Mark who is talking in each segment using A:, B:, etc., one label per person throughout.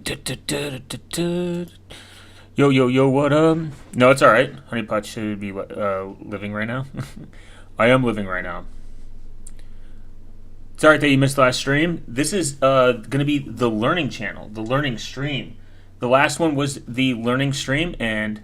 A: Yo, yo, yo, what No, it's alright. Honeypot should be living right now. I am living right now. It's alright that you missed the last stream. This is gonna be the learning channel, the learning stream. The last one was the learning stream, and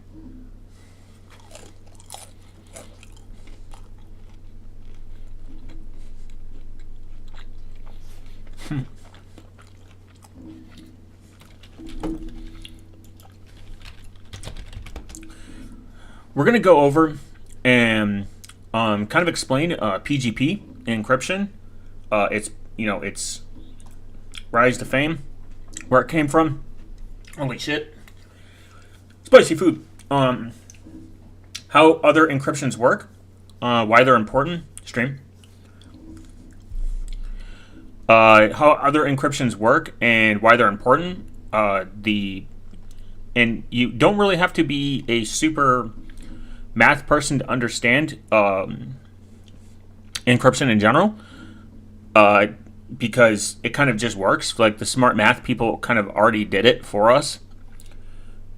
A: we're gonna go over and kind of explain PGP encryption. It's rise to fame, where it came from. Holy shit, spicy food. How other encryptions work, why they're important. Stream. How other encryptions work and why they're important. And you don't really have to be a super math person to understand encryption in general, because it kind of just works. Like, the smart math people kind of already did it for us.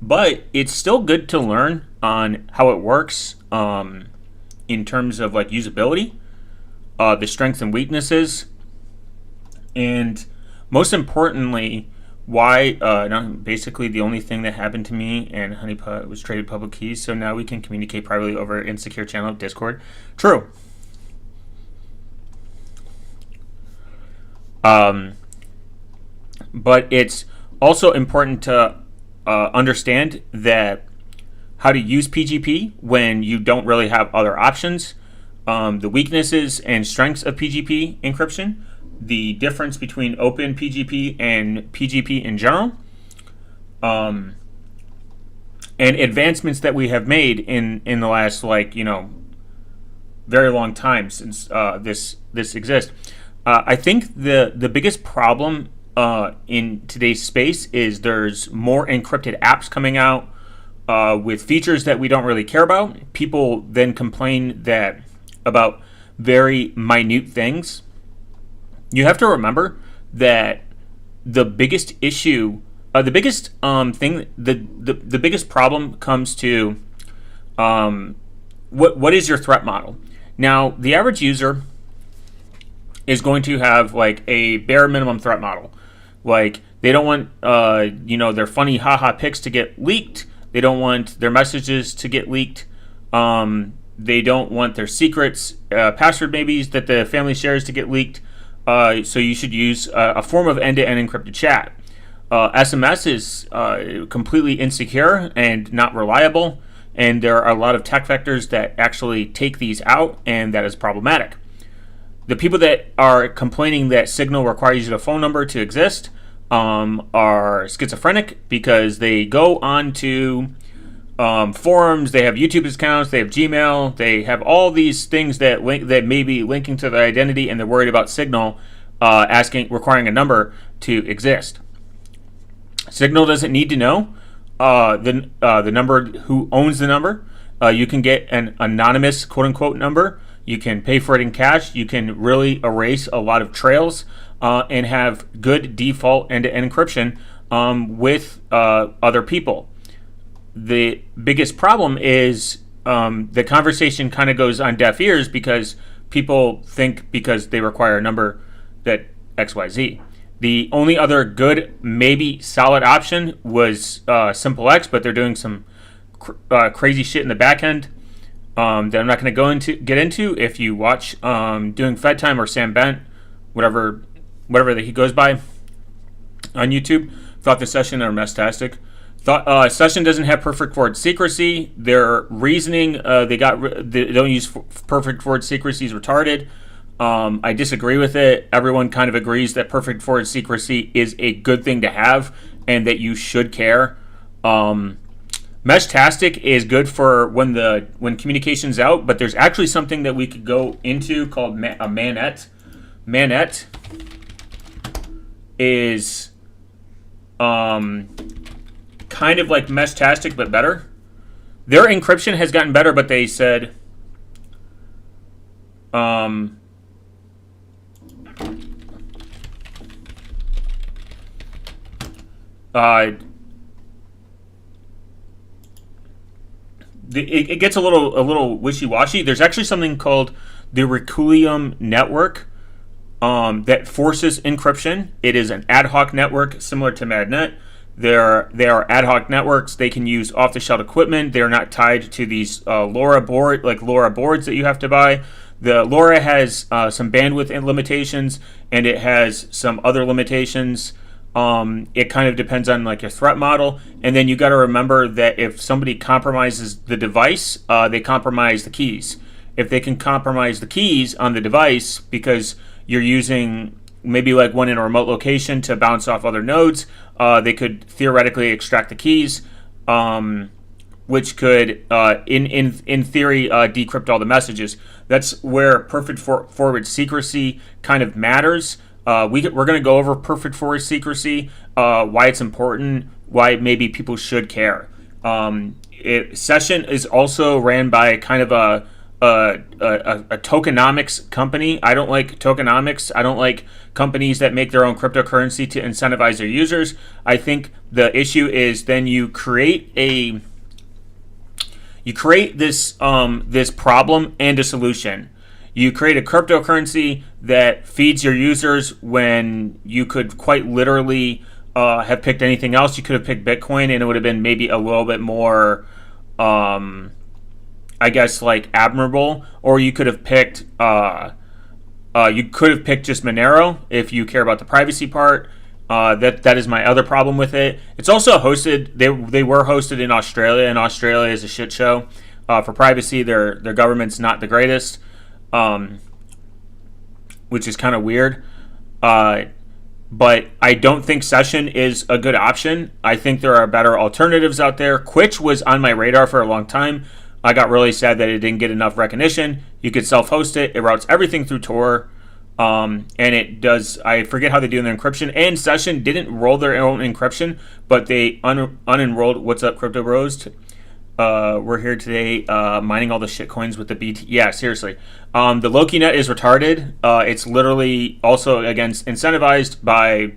A: But it's still good to learn on how it works in terms of like usability, the strengths and weaknesses, and most importantly, why basically the only thing that happened to me and Honeypot was traded public keys, so now we can communicate privately over insecure channel of Discord. True. But it's also important to understand that how to use PGP when you don't really have other options, the weaknesses and strengths of PGP encryption, the difference between open PGP and PGP in general, and advancements that we have made in the last very long time since this exists. I think the biggest problem in today's space is there's more encrypted apps coming out with features that we don't really care about. People then complain about very minute things. You have to remember that the biggest issue, the biggest thing, the biggest problem comes to what is your threat model. Now, the average user is going to have like a bare minimum threat model. Like, they don't want their funny haha pics to get leaked. They don't want their messages to get leaked. They don't want their secrets, password maybes that the family shares to get leaked. So you should use a form of end-to-end encrypted chat. SMS is completely insecure and not reliable, and there are a lot of tech vectors that actually take these out, and that is problematic. The people that are complaining that Signal requires a phone number to exist are schizophrenic, because they go on to forums, they have YouTube accounts, they have Gmail, they have all these things that may be linking to their identity, and they're worried about Signal requiring a number to exist. Signal doesn't need to know the number, who owns the number. You can get an anonymous quote-unquote number. You can pay for it in cash. You can really erase a lot of trails and have good default end-to-end encryption with other people. The biggest problem is the conversation kind of goes on deaf ears, because people think because they require a number that XYZ. The only other good, maybe solid option was SimpleX, but they're doing some crazy shit in the back end that I'm not going to get into. If you watch Doing Fed Time or Sam Bent, whatever that he goes by on YouTube, thought the session are mestastic. Session doesn't have perfect word secrecy. Their reasoning, they don't use perfect word secrecy, is retarded. I disagree with it. Everyone kind of agrees that perfect word secrecy is a good thing to have and that you should care. Meshtastic is good for when communication's out, but there's actually something that we could go into called a manette. Manette is kind of like Meshtastic, but better. Their encryption has gotten better, but they said it gets a little wishy-washy. There's actually something called the Requiem network that forces encryption. It is an ad hoc network similar to Madnet. They are ad hoc networks. They can use off-the-shelf equipment. They are not tied to these LoRa boards that you have to buy. The LoRa has some bandwidth limitations, and it has some other limitations. It kind of depends on like your threat model, and then you got to remember that if somebody compromises the device, they compromise the keys. If they can compromise the keys on the device because you're using maybe like one in a remote location to bounce off other nodes, they could theoretically extract the keys, which could, in theory, decrypt all the messages. That's where perfect forward secrecy kind of matters. We're going to go over perfect forward secrecy, why it's important, why maybe people should care. Session is also ran by kind of a tokenomics company. I don't like tokenomics. I don't like companies that make their own cryptocurrency to incentivize their users. I think the issue is then you create this problem and a solution. You create a cryptocurrency that feeds your users when you could quite literally have picked anything else. You could have picked Bitcoin, and it would have been maybe a little bit more I guess like admirable, or you could have picked just Monero if you care about the privacy part. That is my other problem with it. It's also hosted. They were hosted in Australia, and Australia is a shit show for privacy. Their government's not the greatest, which is kind of weird. But I don't think Session is a good option. I think there are better alternatives out there. Quitch was on my radar for a long time. I got really sad that it didn't get enough recognition. You could self-host it. It routes everything through Tor. And it does, I forget how they do their encryption. And Session didn't roll their own encryption, but they unenrolled. What's up, Crypto Bros? We're here today mining all the shit coins with the BT. Yeah, seriously. The Loki net is retarded. It's literally also, again, incentivized by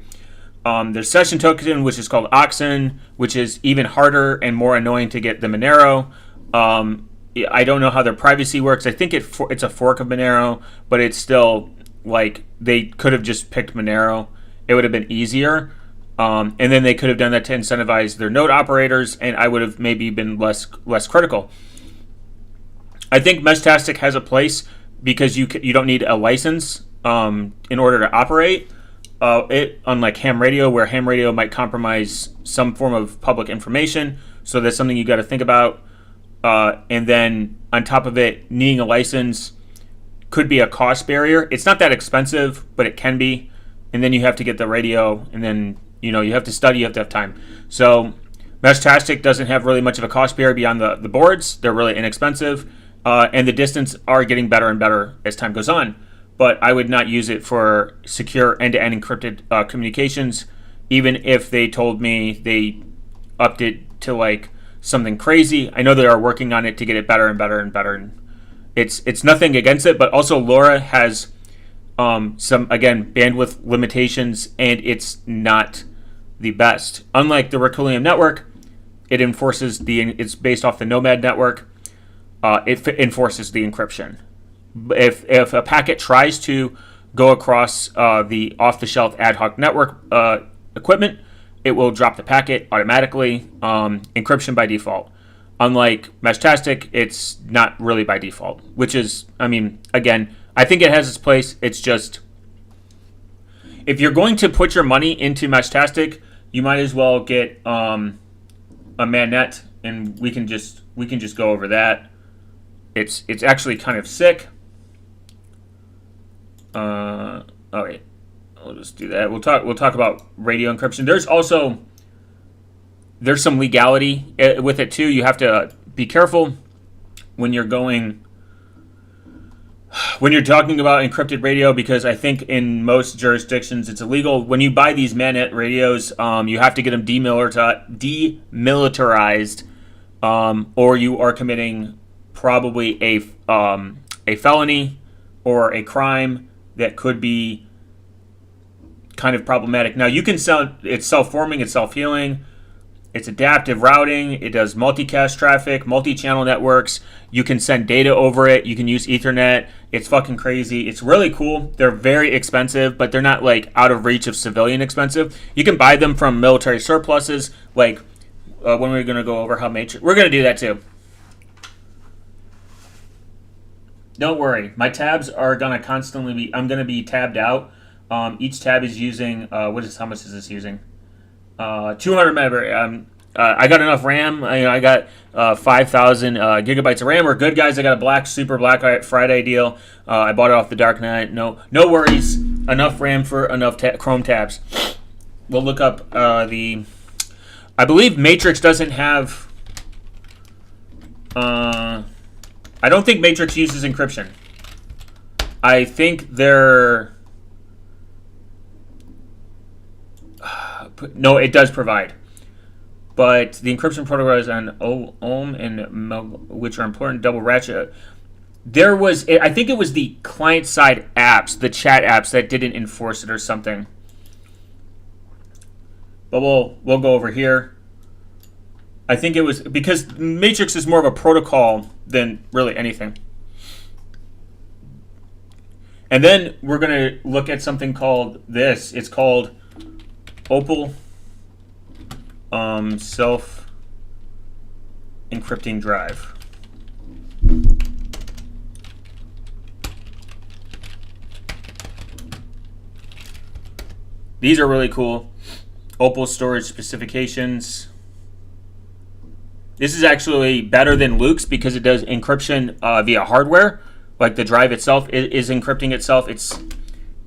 A: their Session token, which is called Oxen, which is even harder and more annoying to get than Monero. I don't know how their privacy works. I think it's a fork of Monero, but it's still like they could have just picked Monero. It would have been easier. And then they could have done that to incentivize their node operators, and I would have maybe been less critical. I think Meshtastic has a place because you don't need a license in order to operate it, unlike ham radio, where ham radio might compromise some form of public information. So that's something you got to think about. And then on top of it, needing a license could be a cost barrier. It's not that expensive, but it can be. And then you have to get the radio, and then you have to study, you have to have time. So Meshtastic doesn't have really much of a cost barrier beyond the boards. They're really inexpensive, and the distance are getting better and better as time goes on. But I would not use it for secure end-to-end encrypted communications, even if they told me they upped it to like something crazy. I know they are working on it to get it better and better and better. And it's nothing against it, but also LoRa has some, again, bandwidth limitations, and it's not the best. Unlike the Requiem network, it's based off the Nomad network. It enforces the encryption. If a packet tries to go across the off-the-shelf ad hoc network equipment, it will drop the packet automatically, encryption by default. Unlike Meshtastic, it's not really by default, which is, again, I think it has its place. It's just, if you're going to put your money into Meshtastic, you might as well get a Mannet, and we can just go over that. It's actually kind of sick. All right. We'll just do that. We'll talk about radio encryption. There's some legality with it too. You have to be careful when you're talking about encrypted radio, because I think in most jurisdictions it's illegal. When you buy these Mannet radios, you have to get them demilitarized, or you are committing probably a felony or a crime that could be kind of problematic. Now you can sell it's self-forming, it's self-healing, it's adaptive routing, it does multicast traffic, multi-channel networks. You can send data over it. You can use Ethernet. It's fucking crazy. It's really cool. They're very expensive, but they're not like out of reach of civilian expensive. You can buy them from military surpluses. Like when we're going to go over how Matrix, we're going to do that too. Don't worry, my tabs are gonna constantly be. I'm gonna be tabbed out. Each tab is using. How much is this using? 200 megabyte. I got enough RAM. I got 5,000 gigabytes of RAM. We're good, guys. I got a super Black Friday deal. I bought it off the dark net. No worries. Enough RAM for enough Chrome tabs. We'll look up the. I believe Matrix doesn't have. I don't think Matrix uses encryption. I think they're... No, it does provide. But the encryption protocol is on Ohm and which are important double ratchet. There was... I think it was the client-side apps, the chat apps, that didn't enforce it or something. But we'll go over here. I think it was because Matrix is more of a protocol than really anything. And then we're going to look at something called this. It's called Opal Self Encrypting Drive. These are really cool. Opal storage specifications. This is actually better than Luke's because it does encryption via hardware. Like the drive itself is encrypting itself. It's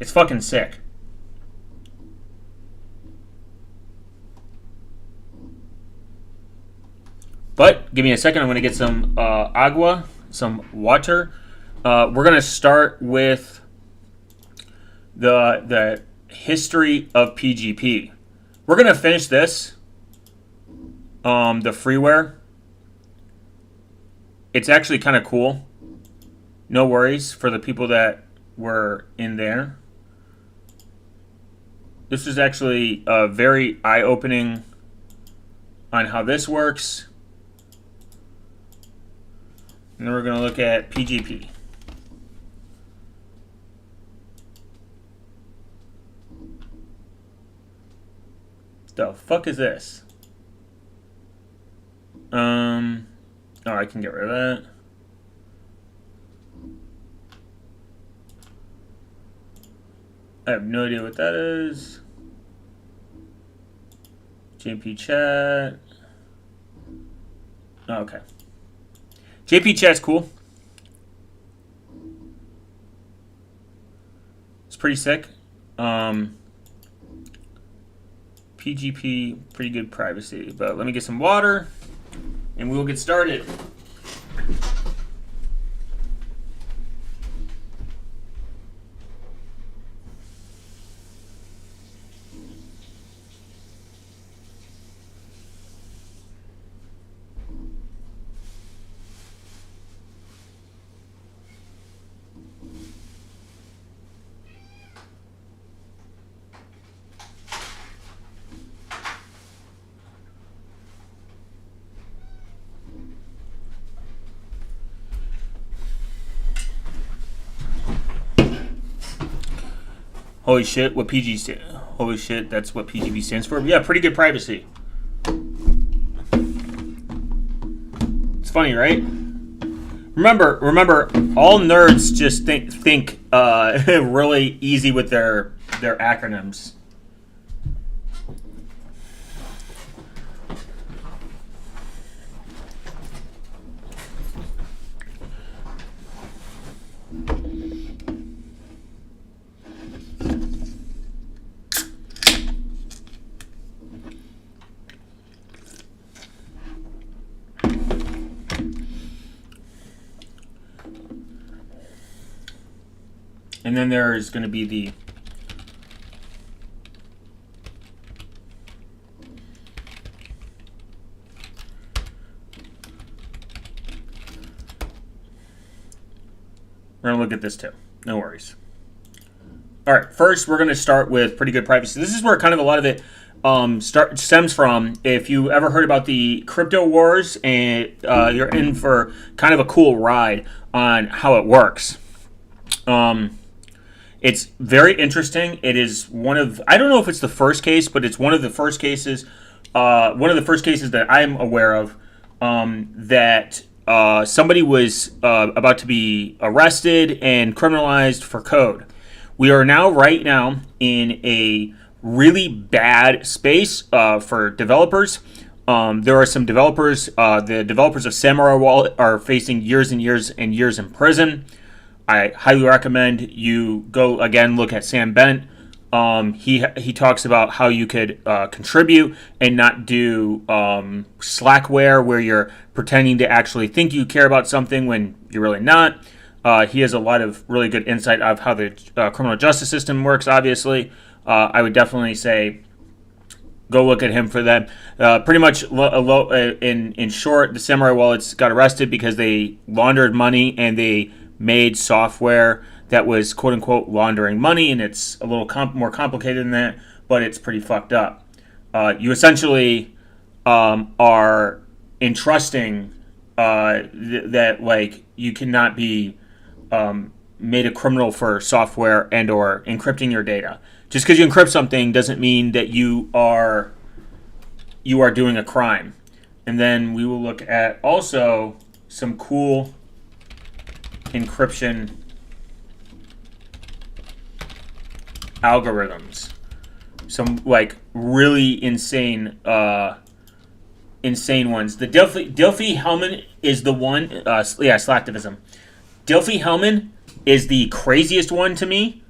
A: fucking sick. But give me a second. I'm going to get some agua, some water. We're going to start with the history of PGP. We're going to finish this, the freeware. It's actually kind of cool. No worries for the people that were in there. This is actually very eye-opening on how this works. And then we're going to look at PGP. The fuck is this? Oh, I can get rid of that. I have no idea what that is. JP chat. Oh, okay. JP chat's cool. It's pretty sick. PGP, pretty good privacy. But let me get some water, and we will get started. Holy shit, holy shit, that's what PGP stands for. Yeah, pretty good privacy. It's funny, right? Remember, all nerds just think really easy with their acronyms. And then there's going to be the we're going to look at this too. No worries. All right, first we're going to start with pretty good privacy. This is where kind of a lot of it stems from. If you ever heard about the crypto wars, and you're in for kind of a cool ride on how it works. It's very interesting. It is one of, I don't know if it's the first case, but it's one of the first cases. One of the first cases that I'm aware of that somebody was about to be arrested and criminalized for code. We are now, right now, in a really bad space for developers. There are some developers, the developers of Samurai Wallet are facing years and years and years in prison. I highly recommend you go, again, look at Sam Bent. He talks about how you could contribute and not do slackware where you're pretending to actually think you care about something when you're really not. He has a lot of really good insight of how the criminal justice system works, obviously. I would definitely say go look at him for that. Pretty much, in short, the Samurai Wallets got arrested because they laundered money and they made software that was quote-unquote laundering money, and it's a little more complicated than that, but it's pretty fucked up. You essentially are entrusting that like you cannot be made a criminal for software and or encrypting your data. Just because you encrypt something doesn't mean that you are doing a crime. And then we will look at also some cool encryption algorithms. Some like really insane ones. The Delphi-Hellman is the one. Slacktivism. Delphi-Hellman is the craziest one to me.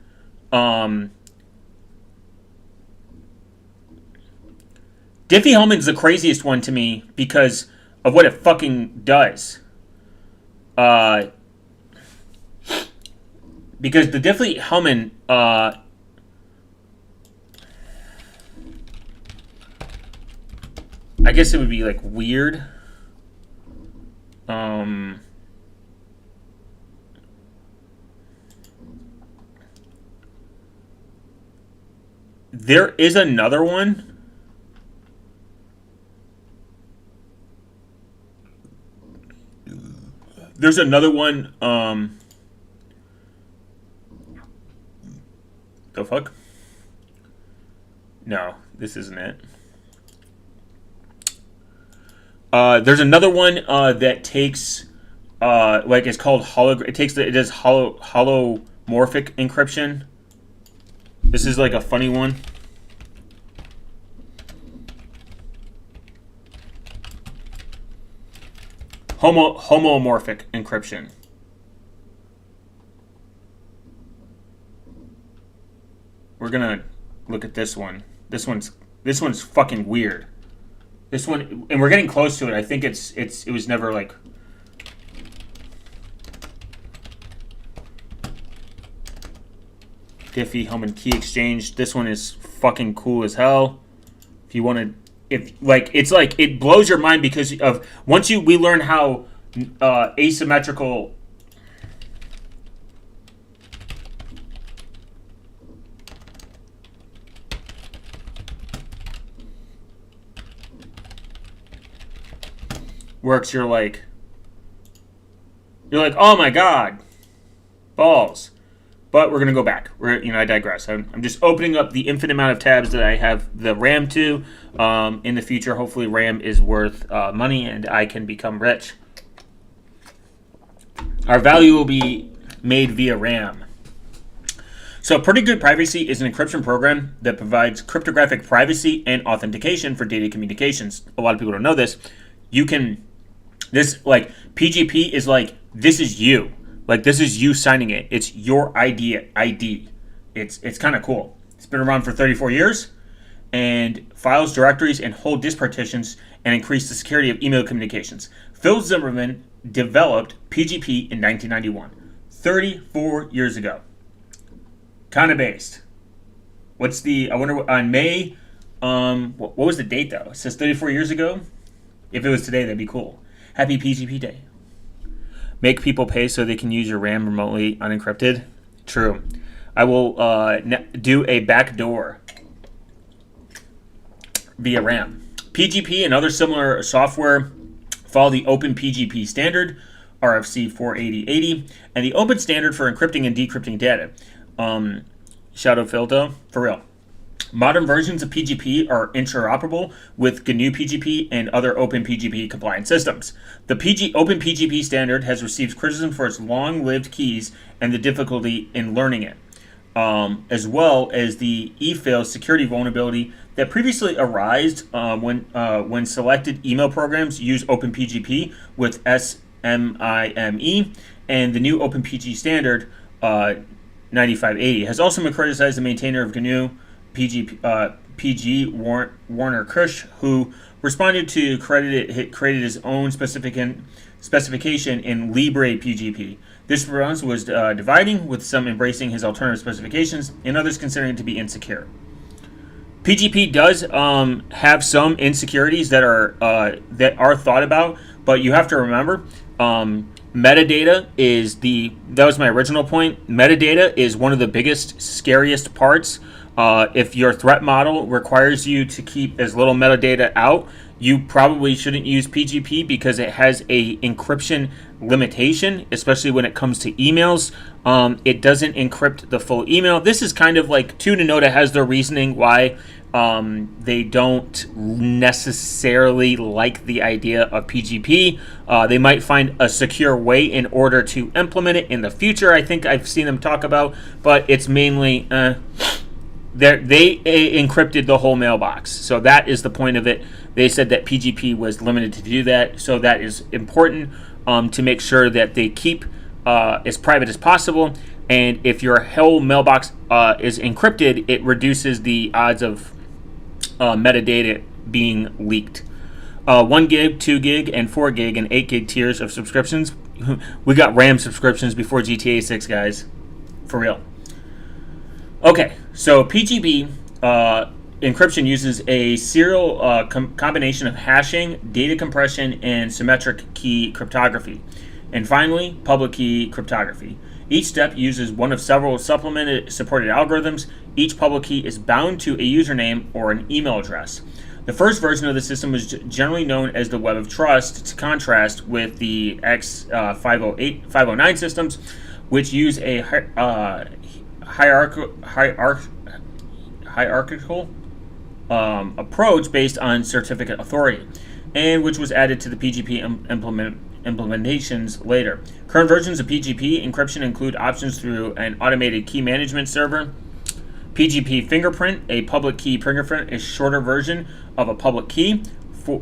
A: Diffie-Hellman's the craziest one to me because of what it fucking does. Because the Diffie-Hellman, I guess it would be like weird. There is another one. There's another one. The fuck? No, this isn't it. There's another one that takes like it's called it does holomorphic encryption. This is like a funny one. Homomorphic encryption. We're gonna look at this one. This one's fucking weird. This one, and we're getting close to it. I think it was never like. Diffie-Hellman key exchange. This one is fucking cool as hell. If you want to, it's like it blows your mind because of we learn how asymmetrical. Works, you're like, oh my god, balls. But we're gonna go back. I digress. I'm just opening up the infinite amount of tabs that I have the RAM to. In the future, hopefully, RAM is worth money and I can become rich. Our value will be made via RAM. So, Pretty Good Privacy is an encryption program that provides cryptographic privacy and authentication for data communications. A lot of people don't know this. PGP is like, this is you. Like, this is you signing it. It's your ID. It's kind of cool. It's been around for 34 years and files directories and hold disk partitions and increase the security of email communications. Phil Zimmerman developed PGP in 1991, 34 years ago. Kind of based. I wonder, on May, what was the date though? It says 34 years ago. If it was today, that'd be cool. Happy PGP Day. Make people pay so they can use your RAM remotely unencrypted. True. I will do a backdoor via RAM. PGP and other similar software follow the Open PGP standard, RFC 48080, and the open standard for encrypting and decrypting data. Shadow filter, for real. Modern versions of PGP are interoperable with GNU PGP and other Open PGP compliant systems. The Open PGP standard has received criticism for its long-lived keys and the difficulty in learning it, as well as the eFail security vulnerability that previously arose when selected email programs use Open PGP with SMIME, and the new Open PG standard 9580 has also been criticized. The maintainer of GNU PG Warner Kush, who responded to created his own specification in Libre PGP. This response was dividing, with some embracing his alternative specifications and others considering it to be insecure. PGP does have some insecurities that are thought about, but you have to remember metadata is that was my original point. Metadata is one of the biggest, scariest parts. If your threat model requires you to keep as little metadata out, you probably shouldn't use PGP because it has a encryption limitation, especially when it comes to emails. It doesn't encrypt the full email. This is kind of like Tunanoda has their reasoning why they don't necessarily like the idea of PGP. They might find a secure way in order to implement it in the future. I think I've seen them talk about, but it's mainly they encrypted the whole mailbox. So that is the point of it. They said that PGP was limited to do that. So that is important to make sure that they keep as private as possible. And if your whole mailbox is encrypted, it reduces the odds of metadata being leaked. 1 gig, 2 gig, and 4 gig, and 8 gig tiers of subscriptions. We got RAM subscriptions before GTA 6, guys. For real. Okay, so PGP encryption uses a serial combination of hashing, data compression, and symmetric key cryptography. And finally, public key cryptography. Each step uses one of several supplemented supported algorithms. Each public key is bound to a username or an email address. The first version of the system was generally known as the Web of Trust, to contrast with the X509 systems, which use a hierarchical approach based on certificate authority, and which was added to the PGP implementations later. Current versions of PGP encryption include options through an automated key management server. PGP fingerprint, a public key fingerprint, is a shorter version of a public key.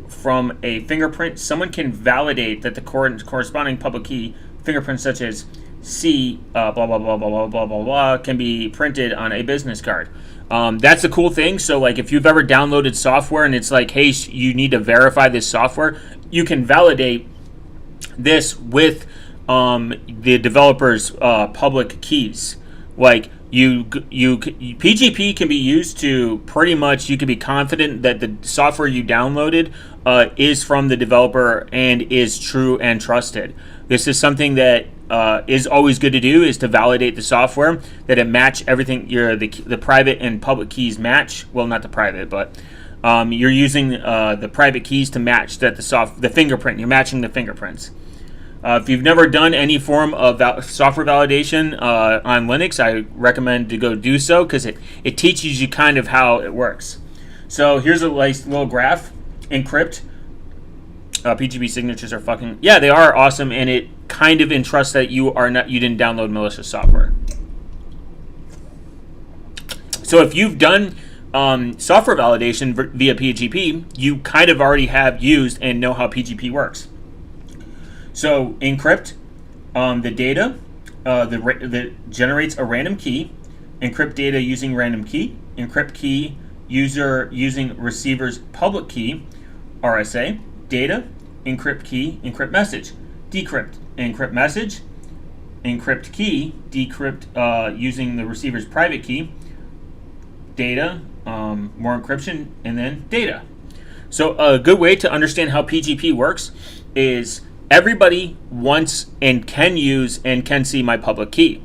A: From a fingerprint, someone can validate that the corresponding public key fingerprint, such as C, blah, blah, blah, blah, blah, blah, blah, blah, can be printed on a business card. That's a cool thing. So, like, if you've ever downloaded software and it's like, hey, you need to verify this software, you can validate this with the developer's public keys. Like, PGP can be used to pretty much, you can be confident that the software you downloaded is from the developer and is true and trusted. This is something that is always good to do, is to validate the software, that it match everything, the private and public keys match. Well, not the private, but you're using the private keys to match that the fingerprint. You're matching the fingerprints. If you've never done any form of software validation on Linux, I recommend to go do so, because it teaches you kind of how it works. So here's a nice little graph. Encrypt. PGP signatures are fucking, yeah, they are awesome, and it kind of entrusts that you didn't download malicious software. So if you've done software validation via PGP, you kind of already have used and know how PGP works. So encrypt the data that generates a random key. Encrypt data using random key. Encrypt key user using receiver's public key, RSA. Data, encrypt key, encrypt message. Decrypt, encrypt message. Encrypt key, decrypt using the receiver's private key. Data, more encryption, and then data. So a good way to understand how PGP works is everybody wants and can use and can see my public key.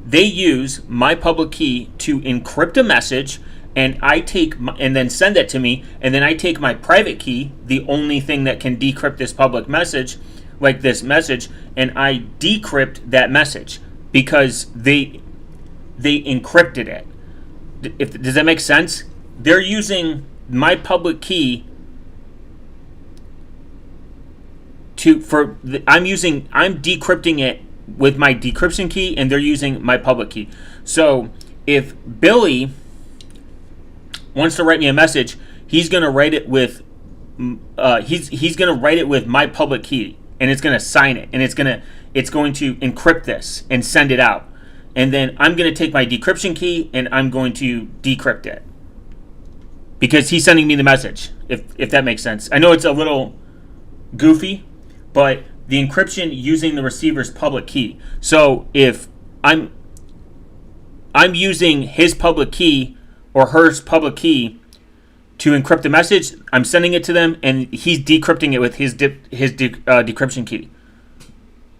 A: they use my public key to encrypt a message, and and then send that to me, and then I take my private key, the only thing that can decrypt this public message, like this message, and I decrypt that message because they encrypted it. Does that make sense? They're using my public key I'm decrypting it with my decryption key, and they're using my public key. So if Billy wants to write me a message, he's going to write it with he's going to write it with my public key, and it's going to sign it, and it's going to encrypt this and send it out. And then I'm going to take my decryption key and I'm going to decrypt it because he's sending me the message, if that makes sense. I know it's a little goofy, but the encryption using the receiver's public key. So if I'm using his public key or her public key to encrypt the message, I'm sending it to them, and he's decrypting it with his decryption key.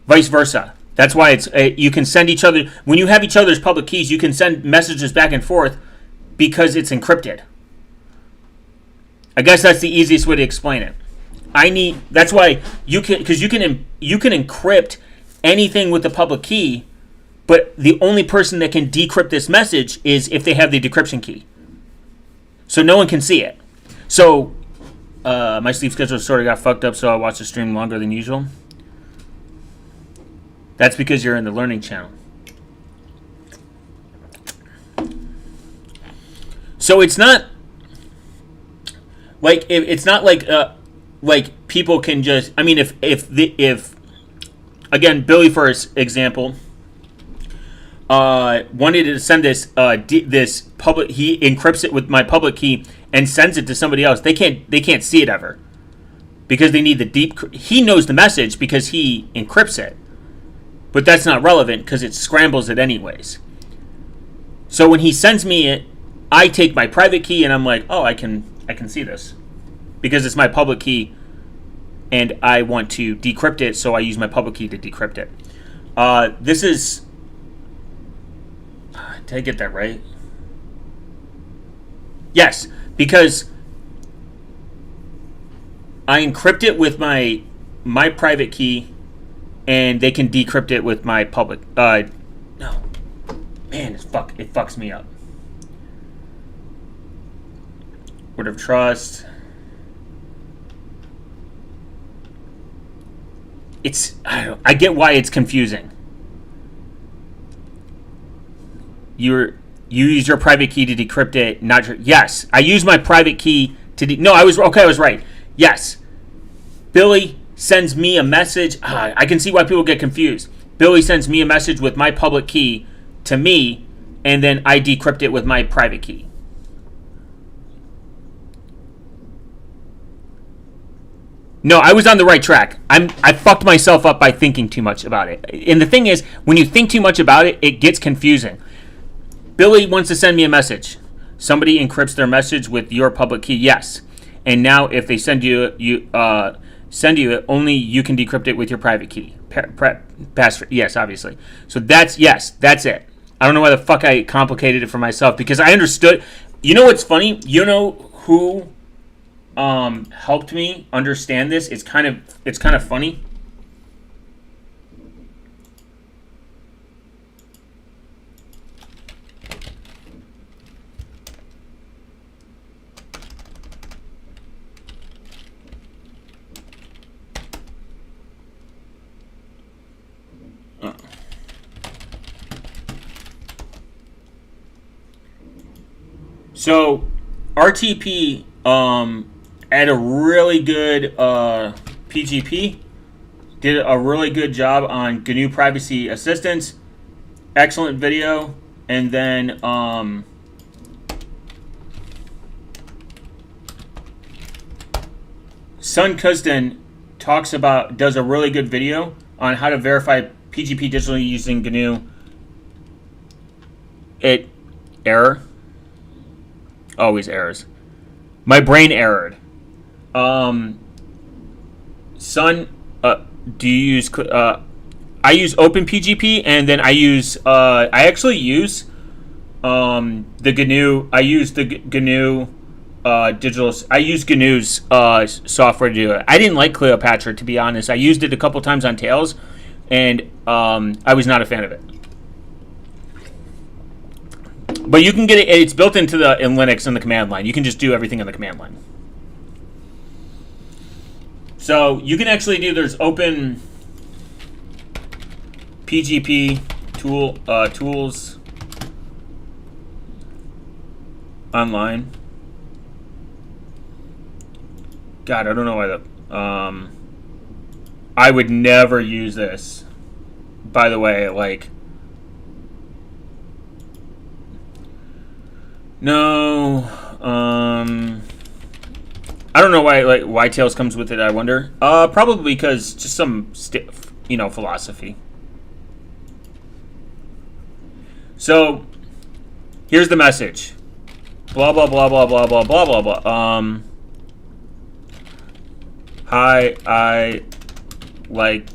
A: Vice versa. That's why it's you can send each other, when you have each other's public keys, you can send messages back and forth because it's encrypted. I guess that's the easiest way to explain it. That's why you can encrypt anything with the public key, but the only person that can decrypt this message is if they have the decryption key. So no one can see it. So my sleep schedule sort of got fucked up, so I watched the stream longer than usual. That's because you're in the learning channel. So it's not like like people can just. I mean, if again, Billy, for example, wanted to send this public, he encrypts it with my public key and sends it to somebody else. They can't see it ever because they need the deep. He knows the message because he encrypts it. But that's not relevant because it scrambles it anyways. So when he sends me it, I take my private key and I'm like, oh, I can see this because it's my public key, and I want to decrypt it, so I use my public key to decrypt it. This is. Did I get that right? Yes, because I encrypt it with my private key, and they can decrypt it with my public. No, man, it fucks me up. Word of trust. I get why it's confusing. You use your private key to decrypt it. Yes, I use my private key to. No, I was right. Yes, Billy sends me a message. I can see why people get confused. Billy sends me a message with my public key to me, and then I decrypt it with my private key. No, I was on the right track. I fucked myself up by thinking too much about it. And the thing is, when you think too much about it, it gets confusing. Billy wants to send me a message. Somebody encrypts their message with your public key. Yes. And now if they send you it, only you can decrypt it with your private key. Password. Yes, obviously. So that's it. I don't know why the fuck I complicated it for myself because I understood. You know what's funny? You know who helped me understand this? It's kind of funny. So, RTP had a really good PGP, did a really good job on GNU Privacy Assistance, excellent video, and then Sun Kuzden does a really good video on how to verify PGP digitally using GNU. Error. Always errors. My brain errored. Son, do you use I use Open PGP, and then I actually use the GNU. I use the GNU digital. I use GNU's software to do it. I didn't like Cleopatra, to be honest. I used it a couple times on Tails, and I was not a fan of it. But you can get it. It's built into in Linux in the command line. You can just do everything in the command line. So you can actually do. There's Open PGP tools online. God, I don't know why I would never use this. By the way, like, no, I don't know why Tails comes with it. I wonder. Probably because just some philosophy. So here's the message. Blah blah blah blah blah blah blah blah blah. Hi, I like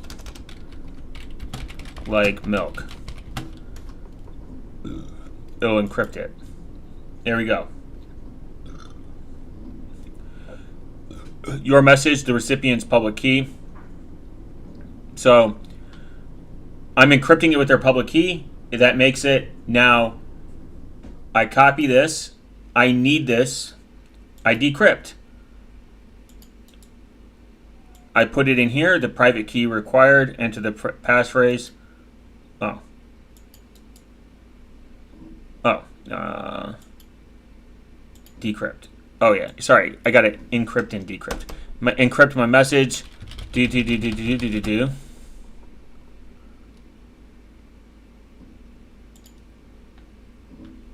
A: milk. It'll encrypt it. There we go. Your message, the recipient's public key. So I'm encrypting it with their public key. That makes it now. I copy this. I need this. I decrypt. I put it in here. The private key required. Enter the passphrase. Decrypt. Oh yeah, sorry. I got to encrypt and decrypt. Encrypt my message. Do.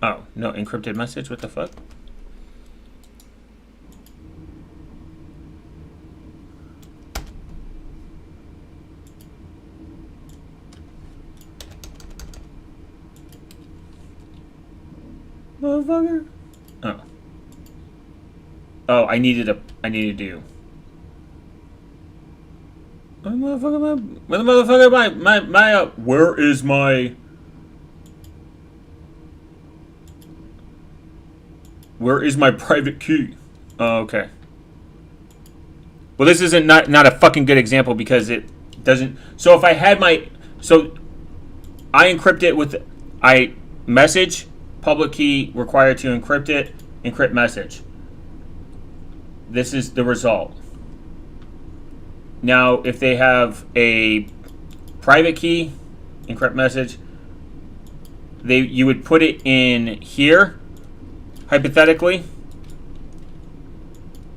A: Oh, no, encrypted message? What the fuck? Motherfucker. Oh. Oh, I needed to do. Motherfucker, where is my... Where is my private key? Oh, okay. Well, this isn't not a fucking good example because it doesn't... So if I had my... So I encrypt it with... I message, public key required to encrypt it, encrypt message. This is the result. Now, if they have a private key, encrypt message, you would put it in here, hypothetically,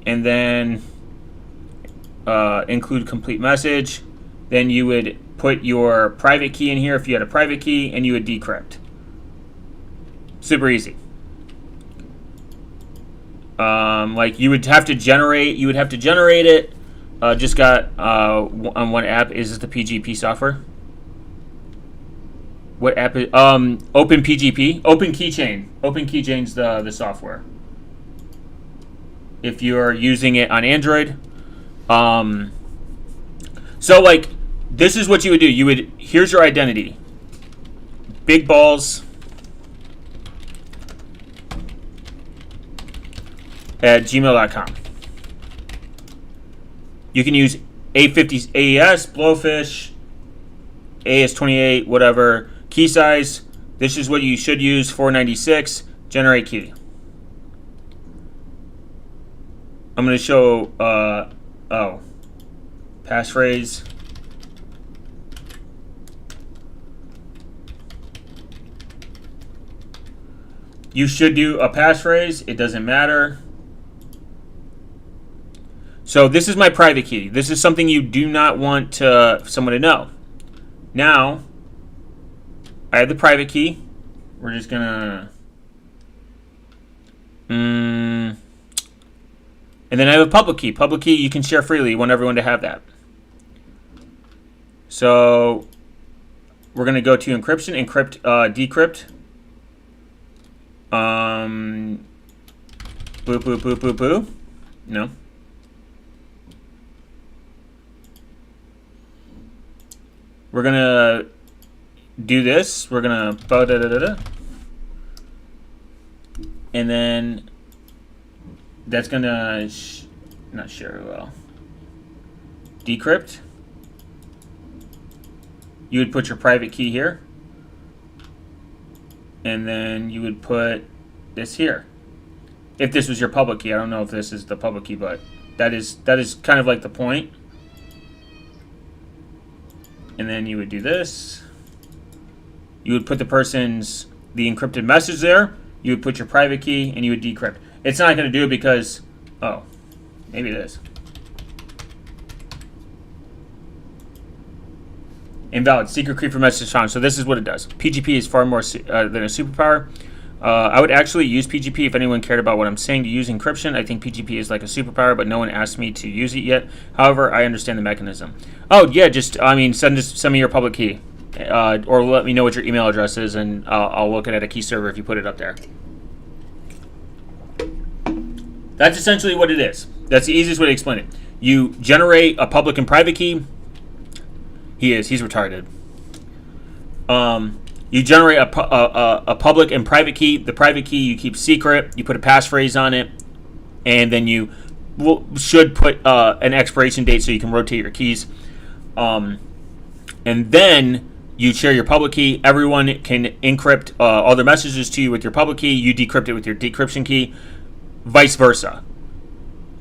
A: and then include complete message. Then you would put your private key in here if you had a private key, and you would decrypt. Super easy. Like you would have to generate it. Just got on one app. Is this the PGP software? What app is Open PGP? Open Keychain. Open Keychain's the software. If you're using it on Android. So like this is what you would do. Here's your identity. Big balls at gmail.com. You can use A50 AES, Blowfish, AS28, whatever. Key size, this is what you should use, 496. Generate key. I'm going to show, passphrase. You should do a passphrase. It doesn't matter. So this is my private key. This is something you do not want someone to know. Now, I have the private key. We're just gonna... and then I have a public key. Public key you can share freely. You want everyone to have that. So we're gonna go to encryption, encrypt, decrypt. Boo, boo, boo, boo, boo. No. we're gonna do this. We're gonna and then that's gonna not share well. Decrypt. You would put your private key here, and then you would put this here. If this was your public key, I don't know if this is the public key, but that is kind of like the point. And then you would do this. You would put the encrypted message there. You would put your private key, and you would decrypt. It's not going to do it because, oh, maybe it is. Invalid. Secret key for message found. So this is what it does. PGP is far more than a superpower. I would actually use PGP if anyone cared about what I'm saying to use encryption. I think PGP is like a superpower, but no one asked me to use it yet. However, I understand the mechanism. Oh, yeah, send me your public key. Or let me know what your email address is, and I'll look at a key server if you put it up there. That's essentially what it is. That's the easiest way to explain it. You generate a public and private key. He's retarded. You generate a public and private key. The private key you keep secret. You put a passphrase on it, and then you should put an expiration date so you can rotate your keys. And then you share your public key. Everyone can encrypt all their messages to you with your public key. You decrypt it with your decryption key. Vice versa.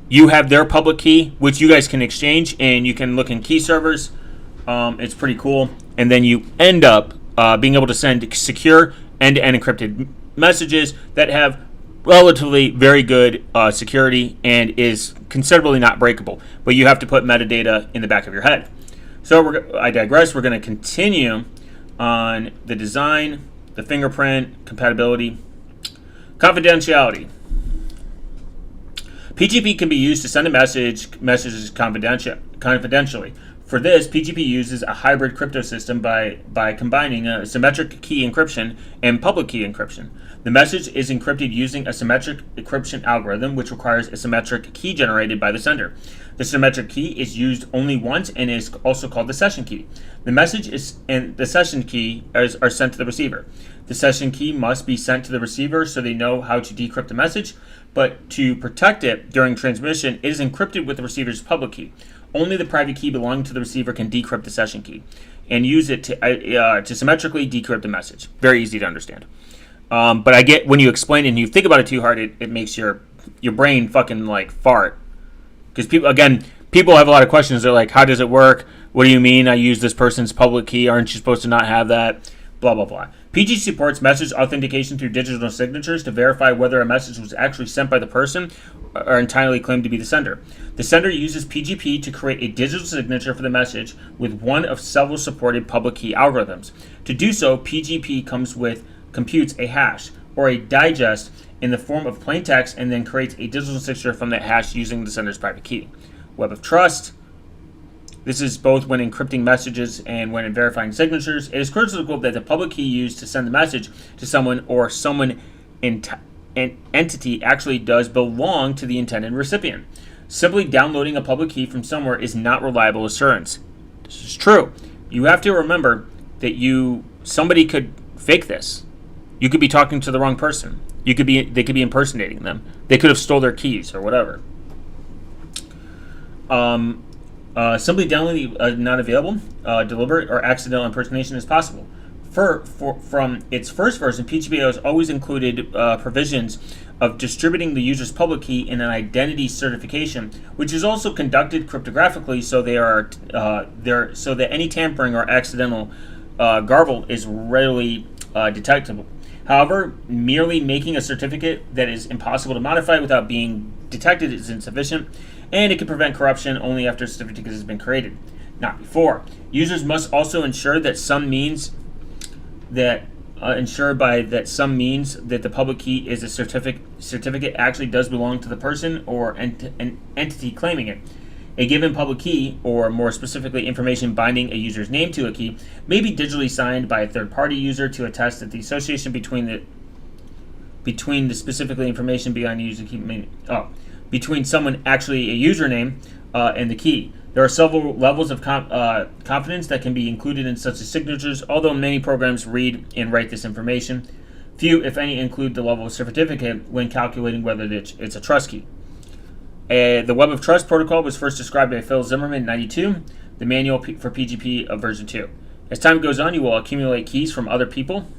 A: You have their public key, which you guys can exchange, and you can look in key servers. It's pretty cool. And then you end up being able to send secure end-to-end encrypted messages that have relatively very good security and is considerably not breakable. But you have to put metadata in the back of your head. So I digress. We're going to continue on the design, the fingerprint, compatibility, confidentiality. PGP can be used to send messages confidentially. For this, PGP uses a hybrid crypto system by combining a symmetric key encryption and public key encryption. The message is encrypted using a symmetric encryption algorithm, which requires a symmetric key generated by the sender. The symmetric key is used only once and is also called the session key. The message and the session key are sent to the receiver. The session key must be sent to the receiver so they know how to decrypt the message, but to protect it during transmission, it is encrypted with the receiver's public key. Only the private key belonging to the receiver can decrypt the session key and use it to symmetrically decrypt the message. Very easy to understand. But I get when you explain it and you think about it too hard, it makes your brain fucking like fart. Because people have a lot of questions. They're like, how does it work? What do you mean I use this person's public key? Aren't you supposed to not have that? Blah, blah, blah. PG supports message authentication through digital signatures to verify whether a message was actually sent by the person or entirely claimed to be the sender. The sender uses PGP to create a digital signature for the message with one of several supported public key algorithms. To do so, PGP computes a hash or a digest in the form of plain text and then creates a digital signature from that hash using the sender's private key. Web of trust. This is both when encrypting messages and when verifying signatures. It is critical that the public key used to send the message to someone or an entity actually does belong to the intended recipient. Simply downloading a public key from somewhere is not reliable assurance. This is true. You have to remember that somebody could fake this. You could be talking to the wrong person. They could be impersonating them. They could have stole their keys or whatever. Simply downloading not available, deliberate or accidental impersonation is possible. From its first version, PGP has always included provisions of distributing the user's public key in an identity certification, which is also conducted cryptographically, so so that any tampering or accidental garble is readily detectable. However, merely making a certificate that is impossible to modify without being detected is insufficient, and it can prevent corruption only after a certificate has been created, not before. Users must also ensure that that the public key is a certificate actually does belong to the person or an entity claiming it. A given public key, or more specifically information binding a user's name to a key, may be digitally signed by a third-party user to attest that the association between the specifically information beyond the user key between someone actually a username and the key. There are several levels of confidence that can be included in such as signatures, although many programs read and write this information. Few, if any, include the level of certificate when calculating whether it's a trust key. The Web of Trust protocol was first described by Phil Zimmerman in 1992, the manual for PGP of version 2. As time goes on, you will accumulate keys from other people.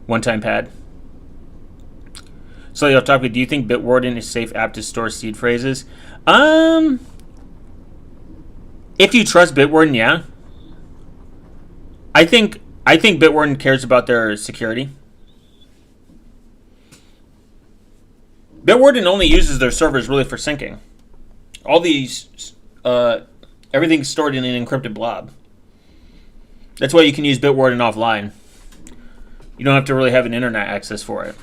A: One-time pad. Slightly off topic, do you think Bitwarden is a safe app to store seed phrases? If you trust Bitwarden, yeah. I think Bitwarden cares about their security. Bitwarden only uses their servers really for syncing. All these, everything's stored in an encrypted blob. That's why you can use Bitwarden offline. You don't have to really have an internet access for it.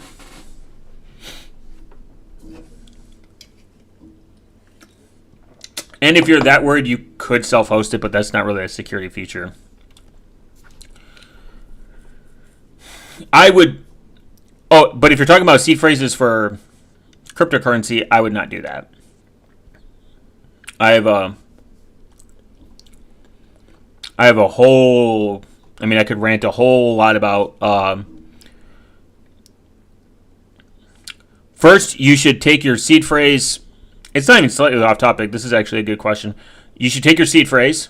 A: And if you're that worried, you could self-host it, but that's not really a security feature. But if you're talking about seed phrases for cryptocurrency, I would not do that. I have a whole, I could rant a whole lot about, first, you should take your seed phrase. It's not even slightly off topic. This is actually a good question. You should take your seed phrase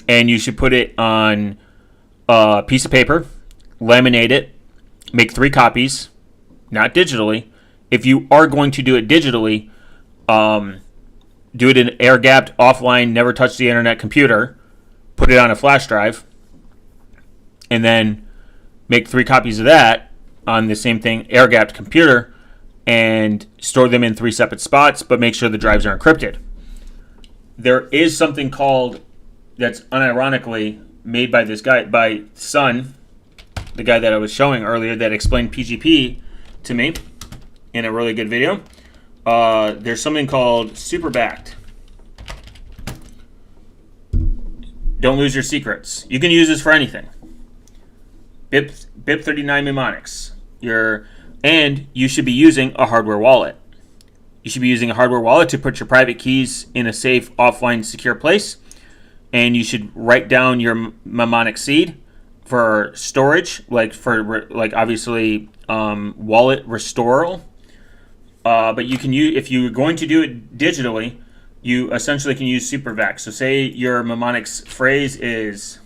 A: and you should put it on a piece of paper, laminate it, make 3 copies, not digitally. If you are going to do it digitally, do it in air-gapped, offline, never touch the internet computer, put it on a flash drive, and then make 3 copies of that on the same thing, air-gapped computer, and store them in 3 separate spots, but make sure the drives are encrypted. There is something called, that's unironically made by this guy, by Sun, the guy that I was showing earlier that explained PGP to me in a really good video. There's something called super backed. Don't lose your secrets. You can use this for anything. BIP39 mnemonics. And you should be using a hardware wallet. You should be using a hardware wallet to put your private keys in a safe, offline, secure place. And you should write down your mnemonic seed for storage, obviously wallet restoral. But you can use, if you're going to do it digitally, you essentially can use SuperVax. So say your mnemonic phrase is,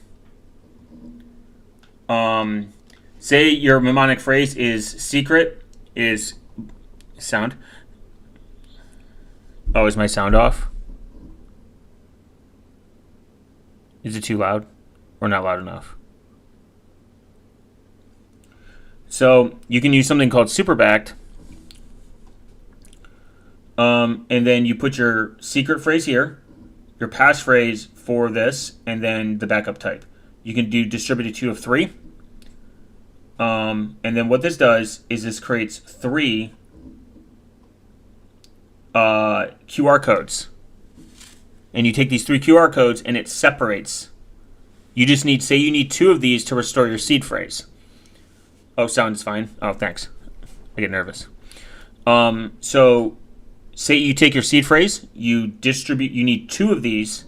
A: secret is sound. Oh, is my sound off? Is it too loud or not loud enough? So you can use something called SuperBacked. And then you put your secret phrase here, your passphrase for this, and then the backup type. You can do distributed 2 of 3. And then what this does is this creates 3 QR codes. And you take these 3 QR codes and it separates. You just need, say you need 2 of these to restore your seed phrase. Oh, sound is fine. Oh, thanks. I get nervous. So say you take your seed phrase, you need 2 of these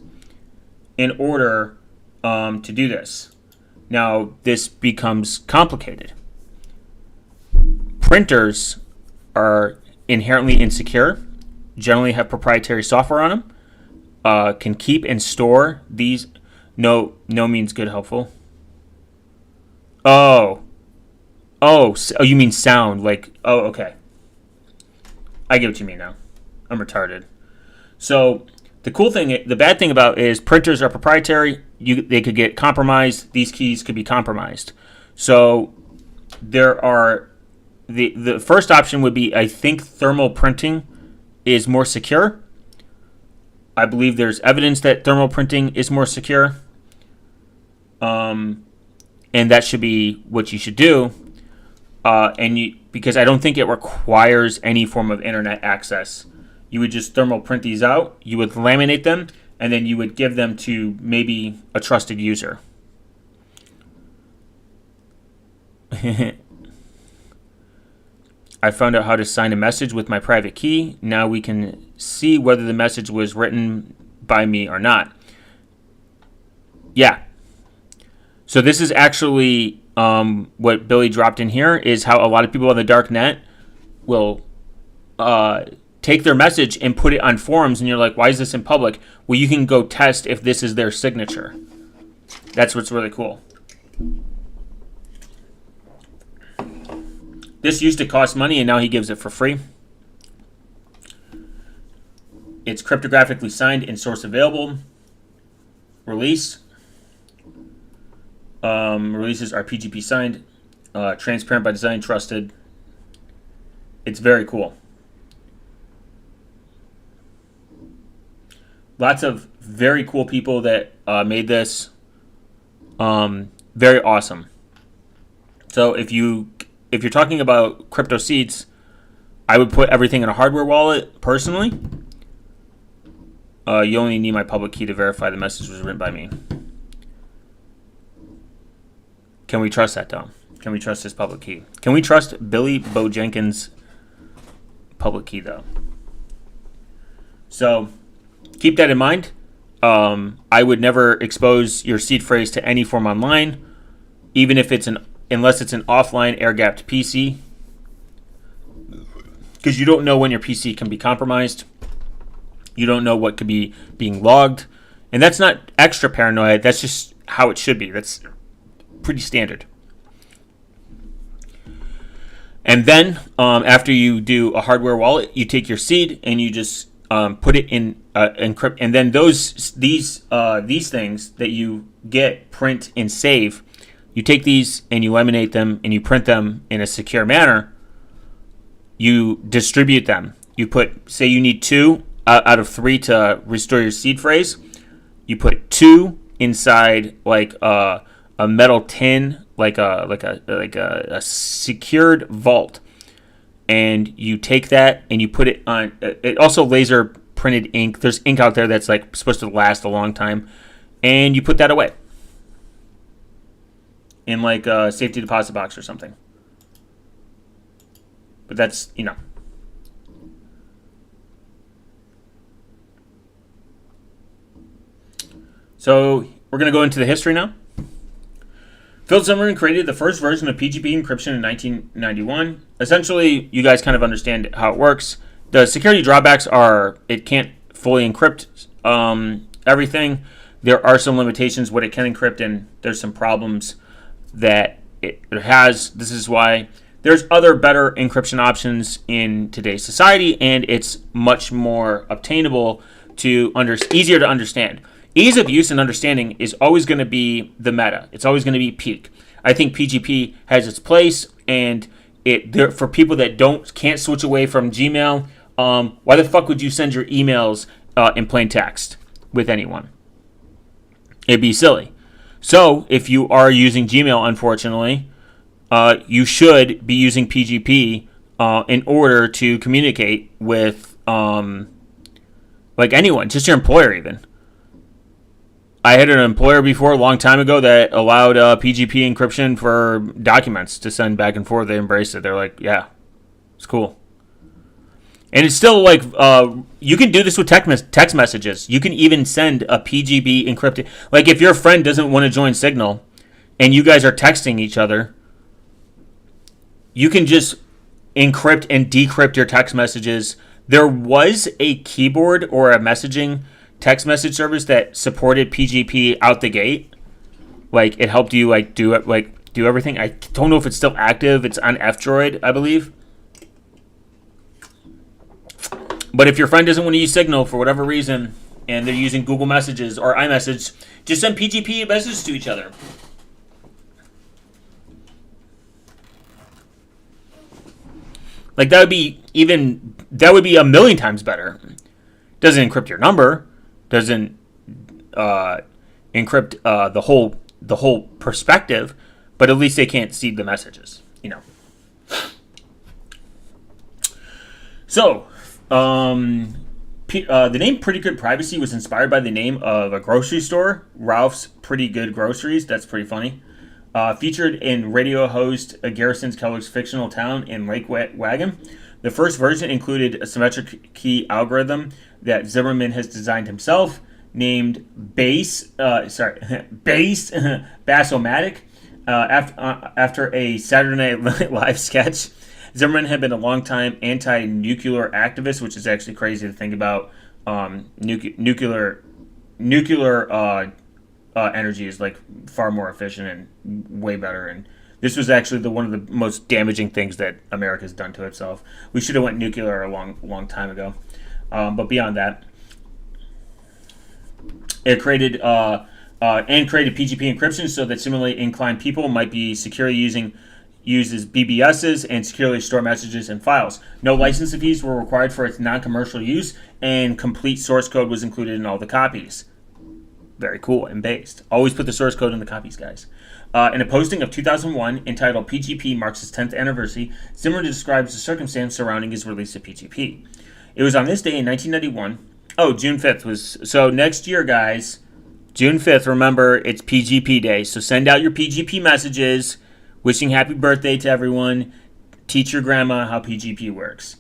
A: in order to do this. Now, this becomes complicated. Printers are inherently insecure, generally have proprietary software on them, can keep and store these. No means good, helpful. Oh, you mean sound, okay. I get what you mean now. I'm retarded. So the bad thing about is printers are proprietary. They could get compromised. These keys could be compromised. So there are, the first option would be, I think thermal printing is more secure. I believe there's evidence that thermal printing is more secure. And that should be what you should do. Because I don't think it requires any form of internet access. You would just thermal print these out, you would laminate them, and then you would give them to maybe a trusted user. I found out how to sign a message with my private key. Now we can see whether the message was written by me or not. Yeah. So this is actually what Billy dropped in here is how a lot of people on the dark net will take their message and put it on forums, and you're like, why is this in public? Well, you can go test if this is their signature. That's what's really cool. This used to cost money, and now he gives it for free. It's cryptographically signed and source available. Release. Releases are PGP signed, transparent by design, trusted. It's very cool. Lots of very cool people that made this. Very awesome. So if you're talking about crypto seeds, I would put everything in a hardware wallet personally. You only need my public key to verify the message was written by me. Can we trust that, Tom? Can we trust his public key? Can we trust Billy Bo Jenkins' public key, though? So keep that in mind. I would never expose your seed phrase to any form online, even if unless it's an offline air-gapped PC, because you don't know when your PC can be compromised. You don't know what could be being logged, and that's not extra paranoid. That's just how it should be. That's pretty standard. And then after you do a hardware wallet, you take your seed and you just put it in encrypt, and then these things that you get, print and save, you take these and you laminate them and you print them in a secure manner. You distribute them. You put, say you need 2 out of 3 to restore your seed phrase. You put 2 inside like a metal tin, like a secured vault, and you take that and you put it on. It also laser printed ink. There's ink out there that's like supposed to last a long time, and you put that away in like a safety deposit box or something. But that's, So we're going to go into the history now. Phil Zimmermann created the first version of PGP encryption in 1991. Essentially, you guys kind of understand how it works. The security drawbacks are it can't fully encrypt everything. There are some limitations what it can encrypt, and there's some problems that it has. This is why there's other better encryption options in today's society, and it's much more obtainable easier to understand. Ease of use and understanding is always going to be the meta. It's always going to be peak. I think PGP has its place, and for people that can't switch away from Gmail, why the fuck would you send your emails in plain text with anyone? It'd be silly. So if you are using Gmail, unfortunately, you should be using PGP in order to communicate with like anyone, just your employer even. I had an employer before a long time ago that allowed PGP encryption for documents to send back and forth. They embraced it. They're like, yeah, it's cool. And it's still like, you can do this with text messages. You can even send a PGP encrypted. Like if your friend doesn't want to join Signal and you guys are texting each other, you can just encrypt and decrypt your text messages. There was a keyboard or a messaging text message service that supported PGP out the gate. Like it helped you do everything. I don't know if it's still active. It's on F-Droid, I believe. But if your friend doesn't want to use Signal for whatever reason and they're using Google Messages or iMessage, just send PGP messages to each other. Like that would be a million times better. Doesn't encrypt your number. Doesn't encrypt the whole perspective, but at least they can't see the messages, So, the name Pretty Good Privacy was inspired by the name of a grocery store, Ralph's Pretty Good Groceries. That's pretty funny. Featured in radio host Garrison Keller's fictional town in Lake Wagon. The first version included a symmetric key algorithm that Zimmerman has designed himself. named Base Bass-O-Matic after a Saturday Night Live sketch. Zimmerman had been a longtime anti-nuclear activist, which is actually crazy to think about. Nuclear energy is like far more efficient and way better. And this was actually one of the most damaging things that America's done to itself. We should have went nuclear a long time ago. But beyond that, it created PGP encryption so that similarly inclined people might be securely uses BBSs and securely store messages and files. No license fees were required for its non-commercial use, and complete source code was included in all the copies. Very cool and based. Always put the source code in the copies, guys. In a posting of 2001 entitled PGP Marks its 10th Anniversary, Zimmerman describes the circumstance surrounding his release of PGP. It was on this day in 1991. Oh, June 5th was... So next year, guys, June 5th, remember, it's PGP Day. So send out your PGP messages, wishing happy birthday to everyone. Teach your grandma how PGP works.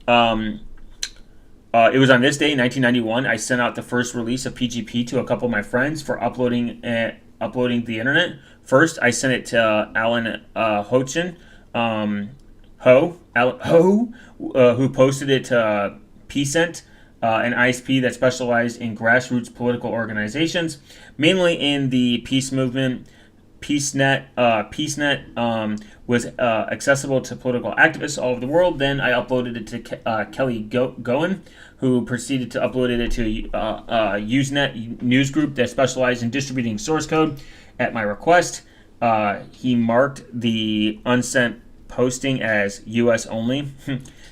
A: It was on this day in 1991 I sent out the first release of PGP to a couple of my friends for uploading the internet. First, I sent it to Alan Hochin, who posted it to PCENT, an ISP that specialized in grassroots political organizations, mainly in the peace movement. PeaceNet was accessible to political activists all over the world. Then I uploaded it to Kelly Goen, who proceeded to upload it to Usenet news group that specialized in distributing source code at my request. He marked the unsent posting as U.S. only.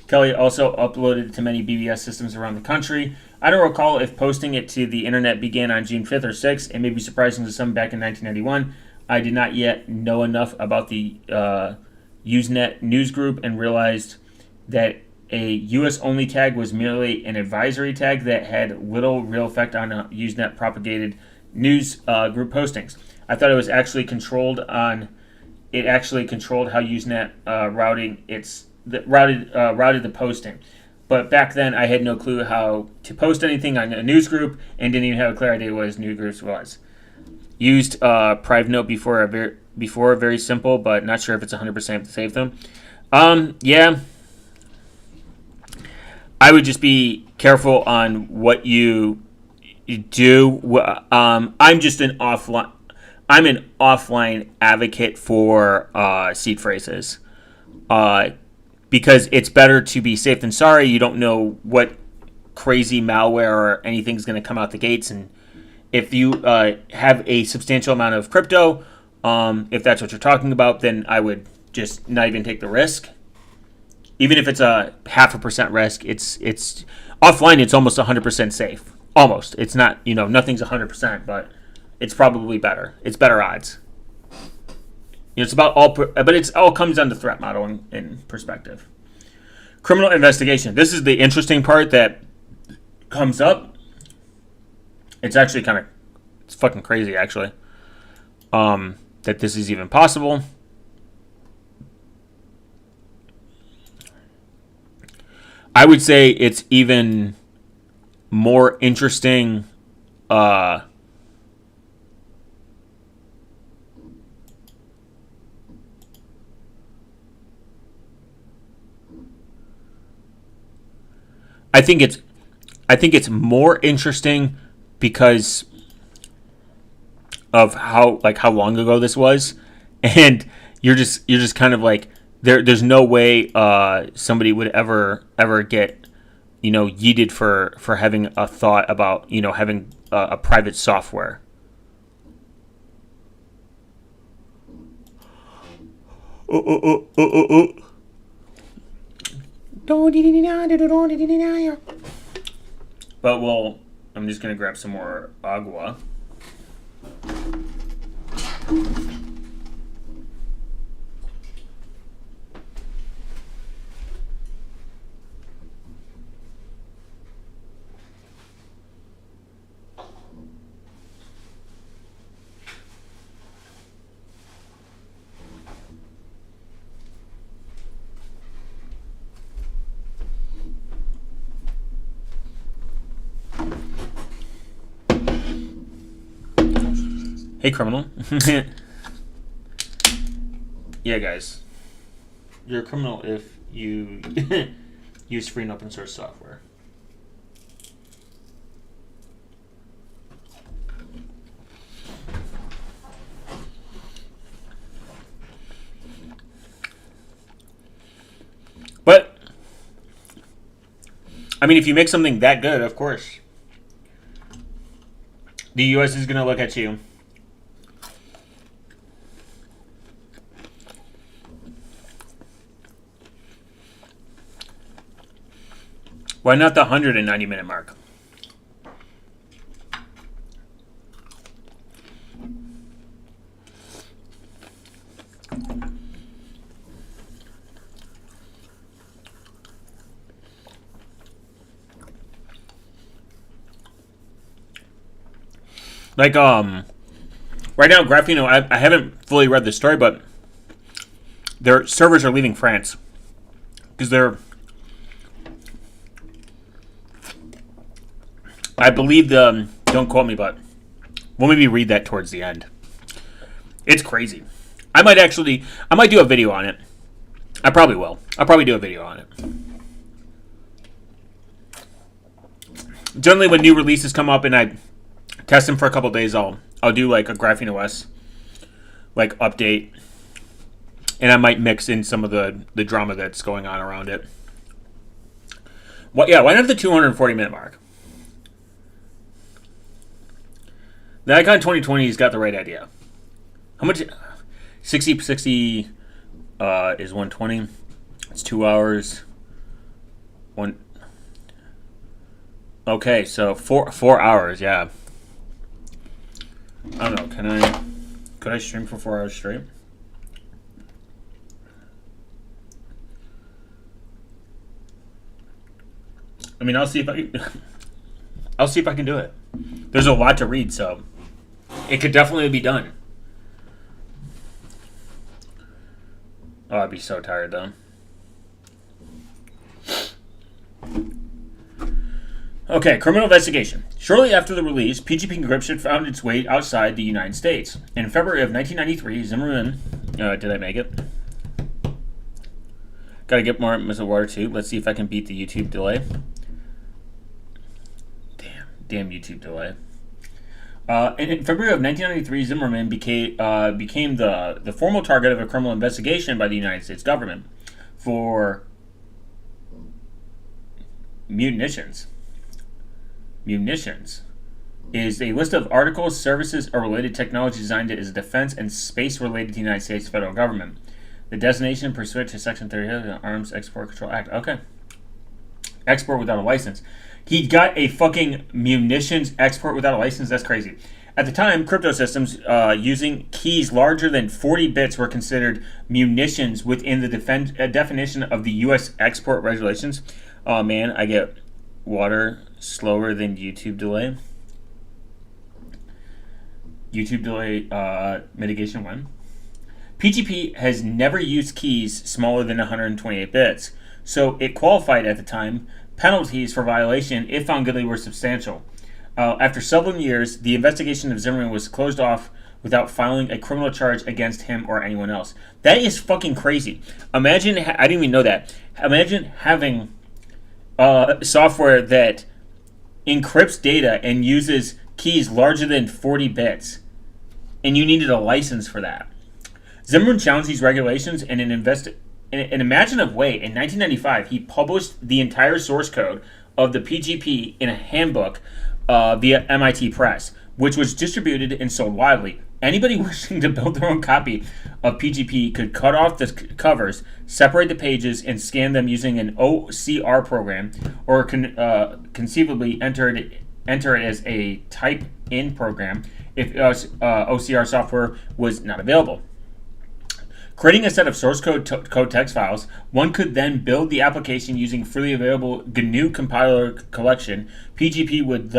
A: Kelly also uploaded it to many BBS systems around the country. I don't recall if posting it to the internet began on June 5th or 6th. It may be surprising to some back in 1991. I did not yet know enough about the Usenet news group and realized that a US-only tag was merely an advisory tag that had little real effect on Usenet propagated news group postings. I thought it was actually controlled how Usenet routed the posting. But back then, I had no clue how to post anything on a news group and didn't even have a clear idea what a news group was. Used private note before, very simple, but not sure if it's 100% to save them. Yeah. I would just be careful on what you do. I'm just an offline advocate for seed phrases. Because it's better to be safe than sorry. You don't know what crazy malware or anything's going to come out the gates. And if you have a substantial amount of crypto, if that's what you're talking about, then I would just not even take the risk. Even if it's a 0.5% risk, it's offline. It's almost 100% safe. Almost. It's not. Nothing's 100%, but it's probably better. It's better odds. It's about all, but it's all comes down to threat model and perspective. Criminal investigation. This is the interesting part that comes up. It's actually it's fucking crazy, actually, that this is even possible. I would say it's even more interesting. I think it's more interesting because of how long ago this was, and you're just kind of like there's no way somebody would ever get yeeted for having a thought about having a private software. But I'm just gonna grab some more agua. Hey, criminal. Yeah, guys. You're a criminal if you use free and open source software. But, I mean, if you make something that good, of course, the U.S. is going to look at you. Why not the 190-minute mark? Like, right now, Graphene, I haven't fully read the story, but their servers are leaving France because they're, I believe don't quote me, but we'll maybe read that towards the end. It's crazy. I might do a video on it. I probably will. I'll probably do a video on it. Generally, when new releases come up and I test them for a couple days, I'll do like a Graphene OS like update, and I might mix in some of the drama that's going on around it. What? Yeah, why not the 240-minute mark? The Icon 2020's got the right idea. How much? 60 is 120. It's 2 hours. Okay, so 4 hours. Yeah. I don't know. Could I stream for 4 hours straight? I mean, I'll see if I can do it. There's a lot to read, so it could definitely be done. Oh, I'd be so tired though. Okay, criminal investigation. Shortly after the release, PGP encryption found its way outside the United States. In February of 1993, Zimmerman... did I make it? Gotta get more missile water too. Let's see if I can beat the YouTube delay. Damn YouTube delay. And in February of 1993, Zimmerman became the formal target of a criminal investigation by the United States government for munitions. Munitions is a list of articles, services, or related technology designed as defense and space related to the United States federal government. The designation pursuant to Section 30 of the Arms Export Control Act. Okay. Export without a license. He got a fucking munitions export without a license? That's crazy. At the time, crypto systems using keys larger than 40 bits were considered munitions within the definition of the U.S. export regulations. Oh man, I get water slower than YouTube delay. YouTube delay mitigation 1. PGP has never used keys smaller than 128 bits, so it qualified at the time. Penalties for violation, if found guilty, were substantial. After several years, the investigation of Zimmerman was closed off without filing a criminal charge against him or anyone else. That is fucking crazy. Imagine, I didn't even know that. Imagine having software that encrypts data and uses keys larger than 40 bits, and you needed a license for that. Zimmerman challenged these regulations in an imaginative way. In 1995, he published the entire source code of the PGP in a handbook via MIT Press, which was distributed and sold widely. Anybody wishing to build their own copy of PGP could cut off the covers, separate the pages, and scan them using an OCR program, or conceivably enter it as a type-in program if OCR software was not available. Creating a set of source code text files, one could then build the application using freely available GNU compiler collection. PGP would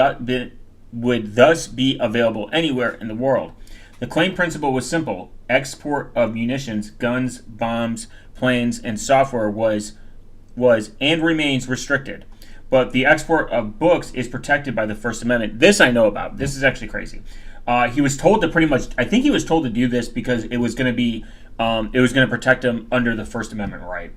A: thus be available anywhere in the world. The claim principle was simple. Export of munitions, guns, bombs, planes, and software was and remains restricted. But the export of books is protected by the First Amendment. This I know about. This is actually crazy. He was told to pretty much. I think he was told to do this because it was going to be. It was going to protect him under the First Amendment right.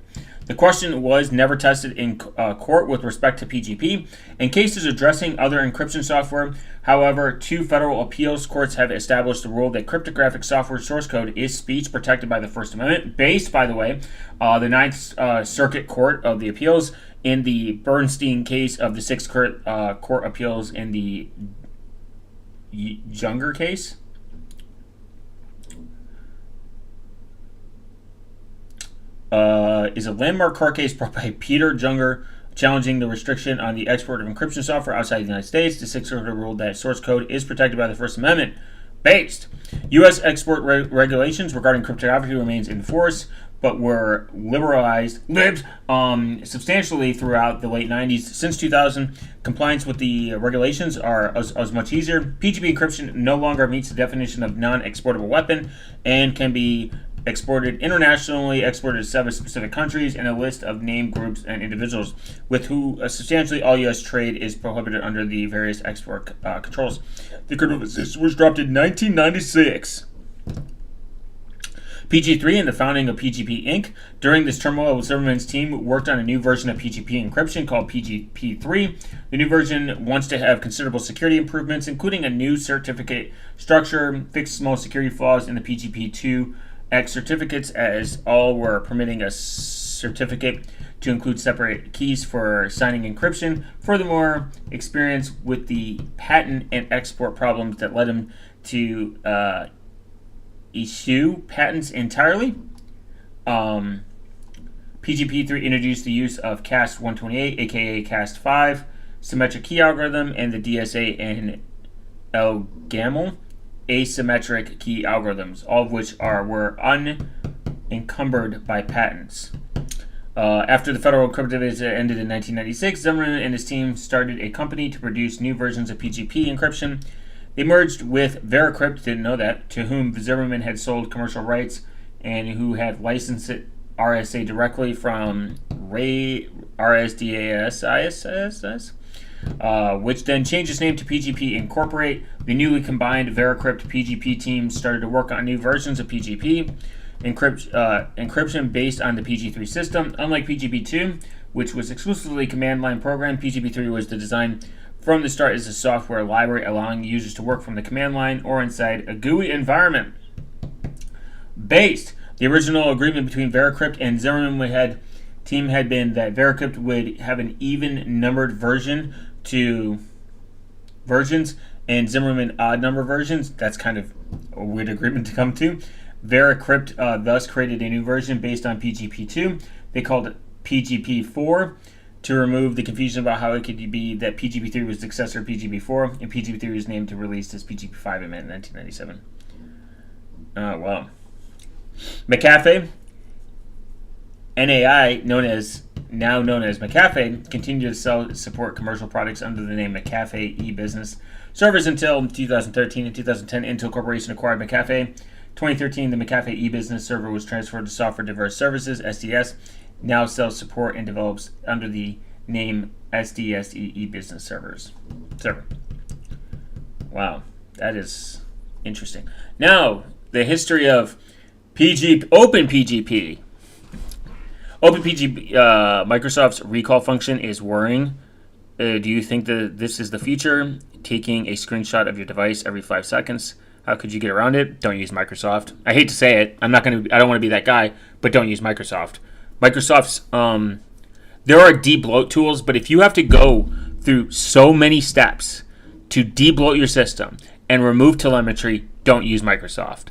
A: The question was never tested in court with respect to PGP. In cases addressing other encryption software, however, 2 federal appeals courts have established the rule that cryptographic software source code is speech protected by the First Amendment, based, by the way, the Ninth Circuit Court of the Appeals in the Bernstein case of the Sixth Court Appeals in the Junger case. Is a landmark court case brought by Peter Junger challenging the restriction on the export of encryption software outside the United States. The Sixth Circuit ruled that source code is protected by the First Amendment. Based. U.S. export regulations regarding cryptography remains in force, but were liberalized substantially throughout the late 90s. Since 2000, compliance with the regulations are as much easier. PGP encryption no longer meets the definition of non-exportable weapon and can be exported internationally, exported to 7 specific countries, and a list of named groups and individuals with who substantially all U.S. trade is prohibited under the various export controls. The criminal position was dropped in 1996. PG3 and the founding of PGP Inc. During this turmoil, Zimmerman's team worked on a new version of PGP encryption called PGP3. The new version wants to have considerable security improvements, including a new certificate structure, fix small security flaws in the PGP2 X certificates, as all were permitting a certificate to include separate keys for signing encryption. Furthermore, experience with the patent and export problems that led him to issue patents entirely. PGP3 introduced the use of CAST 128, aka CAST 5, symmetric key algorithm, and the DSA and LGAML asymmetric key algorithms, all of which were unencumbered by patents. After the federal encryption ended in 1996, Zimmerman and his team started a company to produce new versions of PGP encryption. They merged with Veracrypt, didn't know that, to whom Zimmerman had sold commercial rights and who had licensed it RSA directly from RSDAS, which then changed its name to PGP Incorporate. The newly combined Veracrypt PGP team started to work on new versions of PGP encryption based on the PG3 system. Unlike PGP2, which was exclusively command line programmed, PGP3 was designed from the start as a software library, allowing users to work from the command line or inside a GUI environment. Based. The original agreement between Veracrypt and Zimmerman team had been that Veracrypt would have an even numbered versions and Zimmerman odd number versions. That's kind of a weird agreement to come to. Veracrypt thus created a new version based on PGP2. They called it PGP4 to remove the confusion about how it could be that PGP3 was the successor of PGP4, and PGP3 was named to released as PGP5 in 1997. Wow. McAfee, NAI, now known as McAfee, continued to support commercial products under the name McAfee e-business servers until 2013. In 2010, Intel Corporation acquired McAfee. 2013, the McAfee e-business server was transferred to Software Diverse Services, SDS, now sells support and develops under the name SDSE e-business server. Wow, that is interesting. Now, the history of OpenPGP. OpenPGP, Microsoft's recall function is worrying. Do you think that this is the future? Taking a screenshot of your device every 5 seconds. How could you get around it? Don't use Microsoft. I hate to say it. I don't want to be that guy, but don't use Microsoft. Microsoft's there are debloat tools, but if you have to go through so many steps to debloat your system and remove telemetry, don't use Microsoft.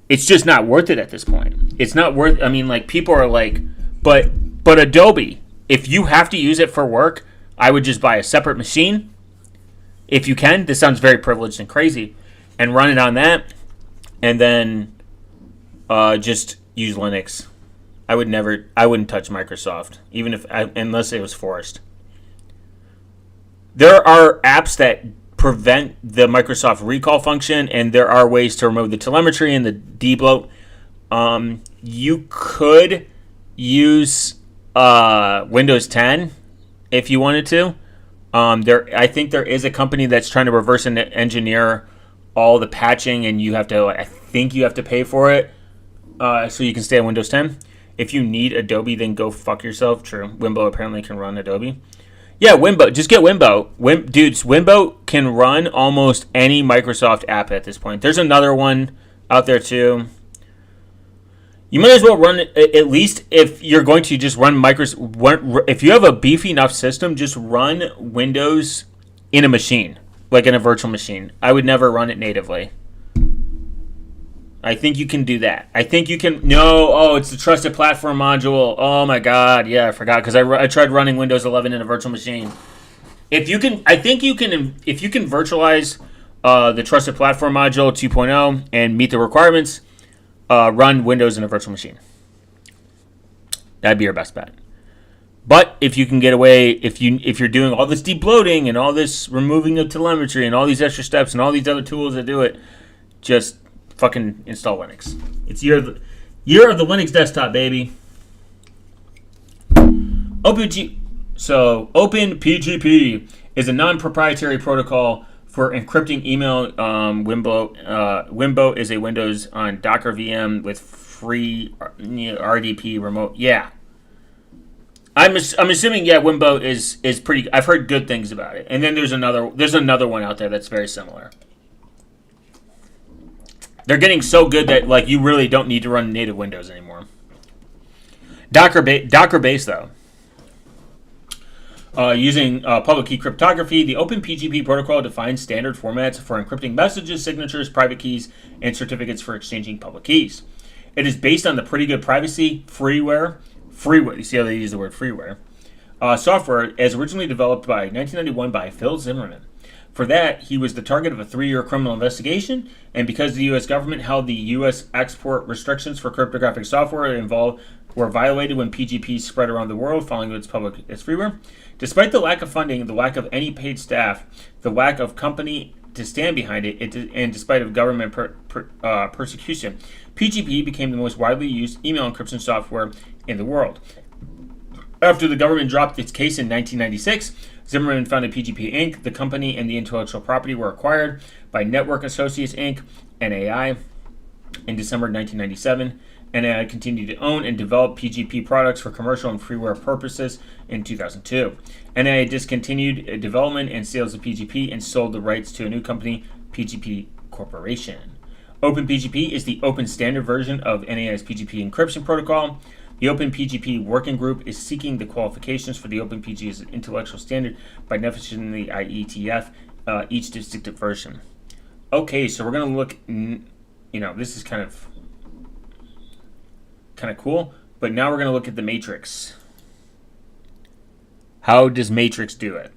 A: It's just not worth it at this point. It's not worth. I mean, like, people are like, but Adobe. If you have to use it for work, I would just buy a separate machine. If you can, this sounds very privileged and crazy, and run it on that, and then just use Linux. I wouldn't touch Microsoft, unless it was forced. There are apps that prevent the Microsoft recall function, and there are ways to remove the telemetry and the debloat. You could use Windows 10 if you wanted to. I think there is a company that's trying to reverse engineer all the patching, and you have to, I think you have to pay for it, so you can stay on Windows 10. If you need Adobe, then go fuck yourself. True. Wimbo apparently can run Adobe. Yeah, Wimbo. Just get Wimbo. Dudes, Wimbo can run almost any Microsoft app at this point. There's another one out there too. You might as well run it, at least if you're going to just run Microsoft. If you have a beefy enough system, just run Windows in a machine, like in a virtual machine. I would never run it natively. I think you can do that. I think you can. No, it's the trusted platform module. Oh my god, yeah, I forgot because I tried running Windows 11 in a virtual machine. If you can, I think you can. If you can virtualize the trusted platform module 2.0 and meet the requirements, run Windows in a virtual machine. That'd be your best bet. But if you can get away, if you're doing all this deep loading and all this removing of telemetry and all these extra steps and all these other tools that do it, just fucking install Linux. It's year of the Linux desktop, baby. OpenPGP is a non-proprietary protocol for encrypting email. Wimbo is a Windows on Docker VM with free RDP remote. Yeah, I'm assuming Wimbo is pretty. I've heard good things about it. And then there's another one out there that's very similar. They're getting so good that like you really don't need to run native Windows anymore. Docker based though. Using public key cryptography, the OpenPGP protocol defines standard formats for encrypting messages, signatures, private keys, and certificates for exchanging public keys. It is based on the pretty good privacy freeware. You see how they use the word freeware? Software as originally developed by 1991 by Phil Zimmerman. For that, he was the target of a 3-year criminal investigation, and because the U.S. government held the U.S. export restrictions for cryptographic software were violated when PGP spread around the world following its freeware. Despite the lack of funding, the lack of any paid staff, the lack of company to stand behind it, and despite of government persecution, PGP became the most widely used email encryption software in the world. After the government dropped its case in 1996, Zimmerman founded PGP Inc. The company and the intellectual property were acquired by Network Associates Inc. (NAI) in December 1997. NAI continued to own and develop PGP products for commercial and freeware purposes in 2002. NAI discontinued development and sales of PGP and sold the rights to a new company, PGP Corporation. OpenPGP is the open standard version of NAI's PGP encryption protocol. The OpenPGP Working Group is seeking the qualifications for the OpenPGP as an intellectual standard by definition the IETF, each distinctive version. Okay, so we're going to look, this is kind of cool, but now we're going to look at the matrix. How does matrix do it?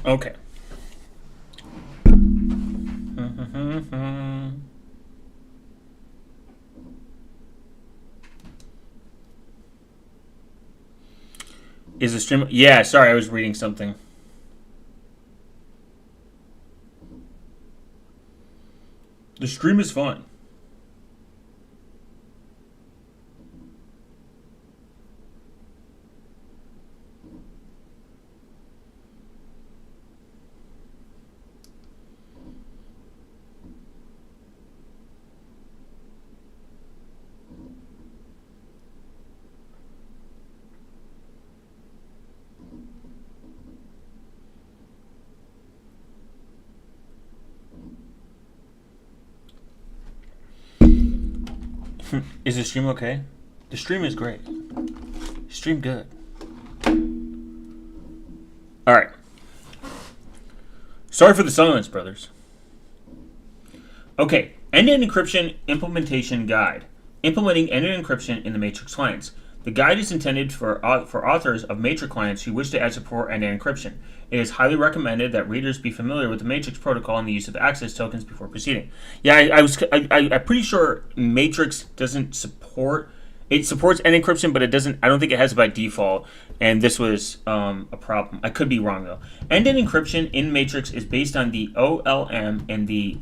A: Okay. Is the stream? Yeah, sorry, I was reading something. The stream is fun. Is the stream okay? The stream is great. Stream good. All right. Sorry for the silence, brothers. Okay, end-to-end encryption implementation guide. Implementing end-to-end encryption in the Matrix clients. The guide is intended for authors of Matrix clients who wish to add support for end-to-end encryption. It is highly recommended that readers be familiar with the Matrix protocol and the use of access tokens before proceeding. Yeah, I'm pretty sure Matrix doesn't support. It supports end encryption, but it doesn't. I don't think it has it by default. And this was a problem. I could be wrong though. End-to-end encryption in Matrix is based on the OLM and the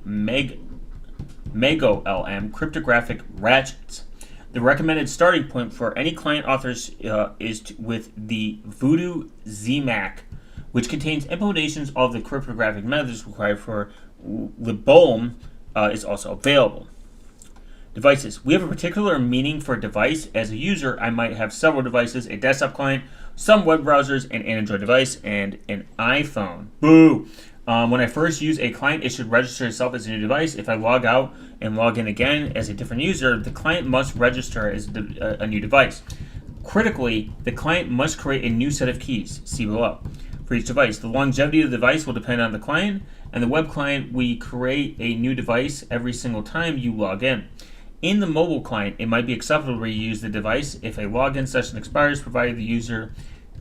A: MEGOLM cryptographic ratchets. The recommended starting point for any client authors is with the Voodoo ZMAC, which contains implementations of the cryptographic methods required for Libolm is also available. Devices. We have a particular meaning for device. As a user, I might have several devices, a desktop client, some web browsers, an Android device, and an iPhone. Boo! When I first use a client, it should register itself as a new device. If I log out and log in again as a different user, the client must register as a new device. Critically, the client must create a new set of keys, see below, for each device. The longevity of the device will depend on the client, and the web client, we create a new device every single time you log in. In the mobile client, it might be acceptable to reuse the device if a login session expires, provided the user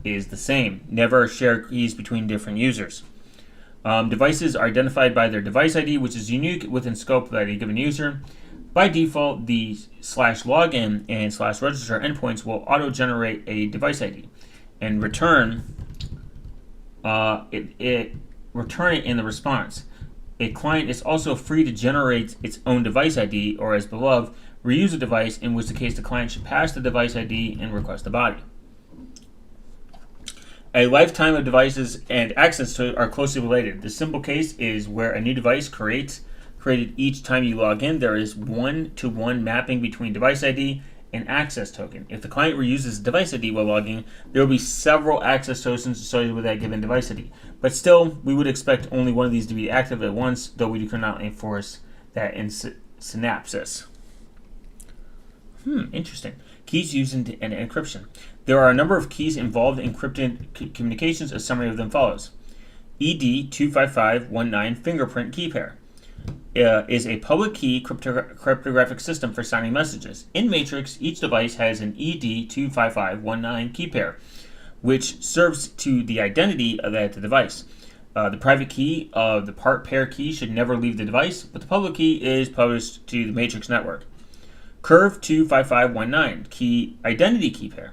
A: is the same. Never share keys between different users. Devices are identified by their device ID, which is unique within scope of any given user. By default, the /login and /register endpoints will auto-generate a device ID and return it in the response. A client is also free to generate its own device ID, or as below, reuse a device, in which the case the client should pass the device ID and request the body. A lifetime of devices and access to are closely related. The simple case is where a new device created each time you log in. There is one-to-one mapping between device ID and access token. If the client reuses device ID while logging, there will be several access tokens associated with that given device ID. But still, we would expect only one of these to be active at once, though we cannot enforce that in Synapses. Interesting. Keys used in encryption. There are a number of keys involved in encrypted communications. A summary of them follows. ED 25519 fingerprint key pair is a public key cryptographic system for signing messages. In Matrix, each device has an ED 25519 key pair, which serves to the identity of that device. The private key of the part pair key should never leave the device, but the public key is published to the Matrix network. Curve 25519 key identity key pair.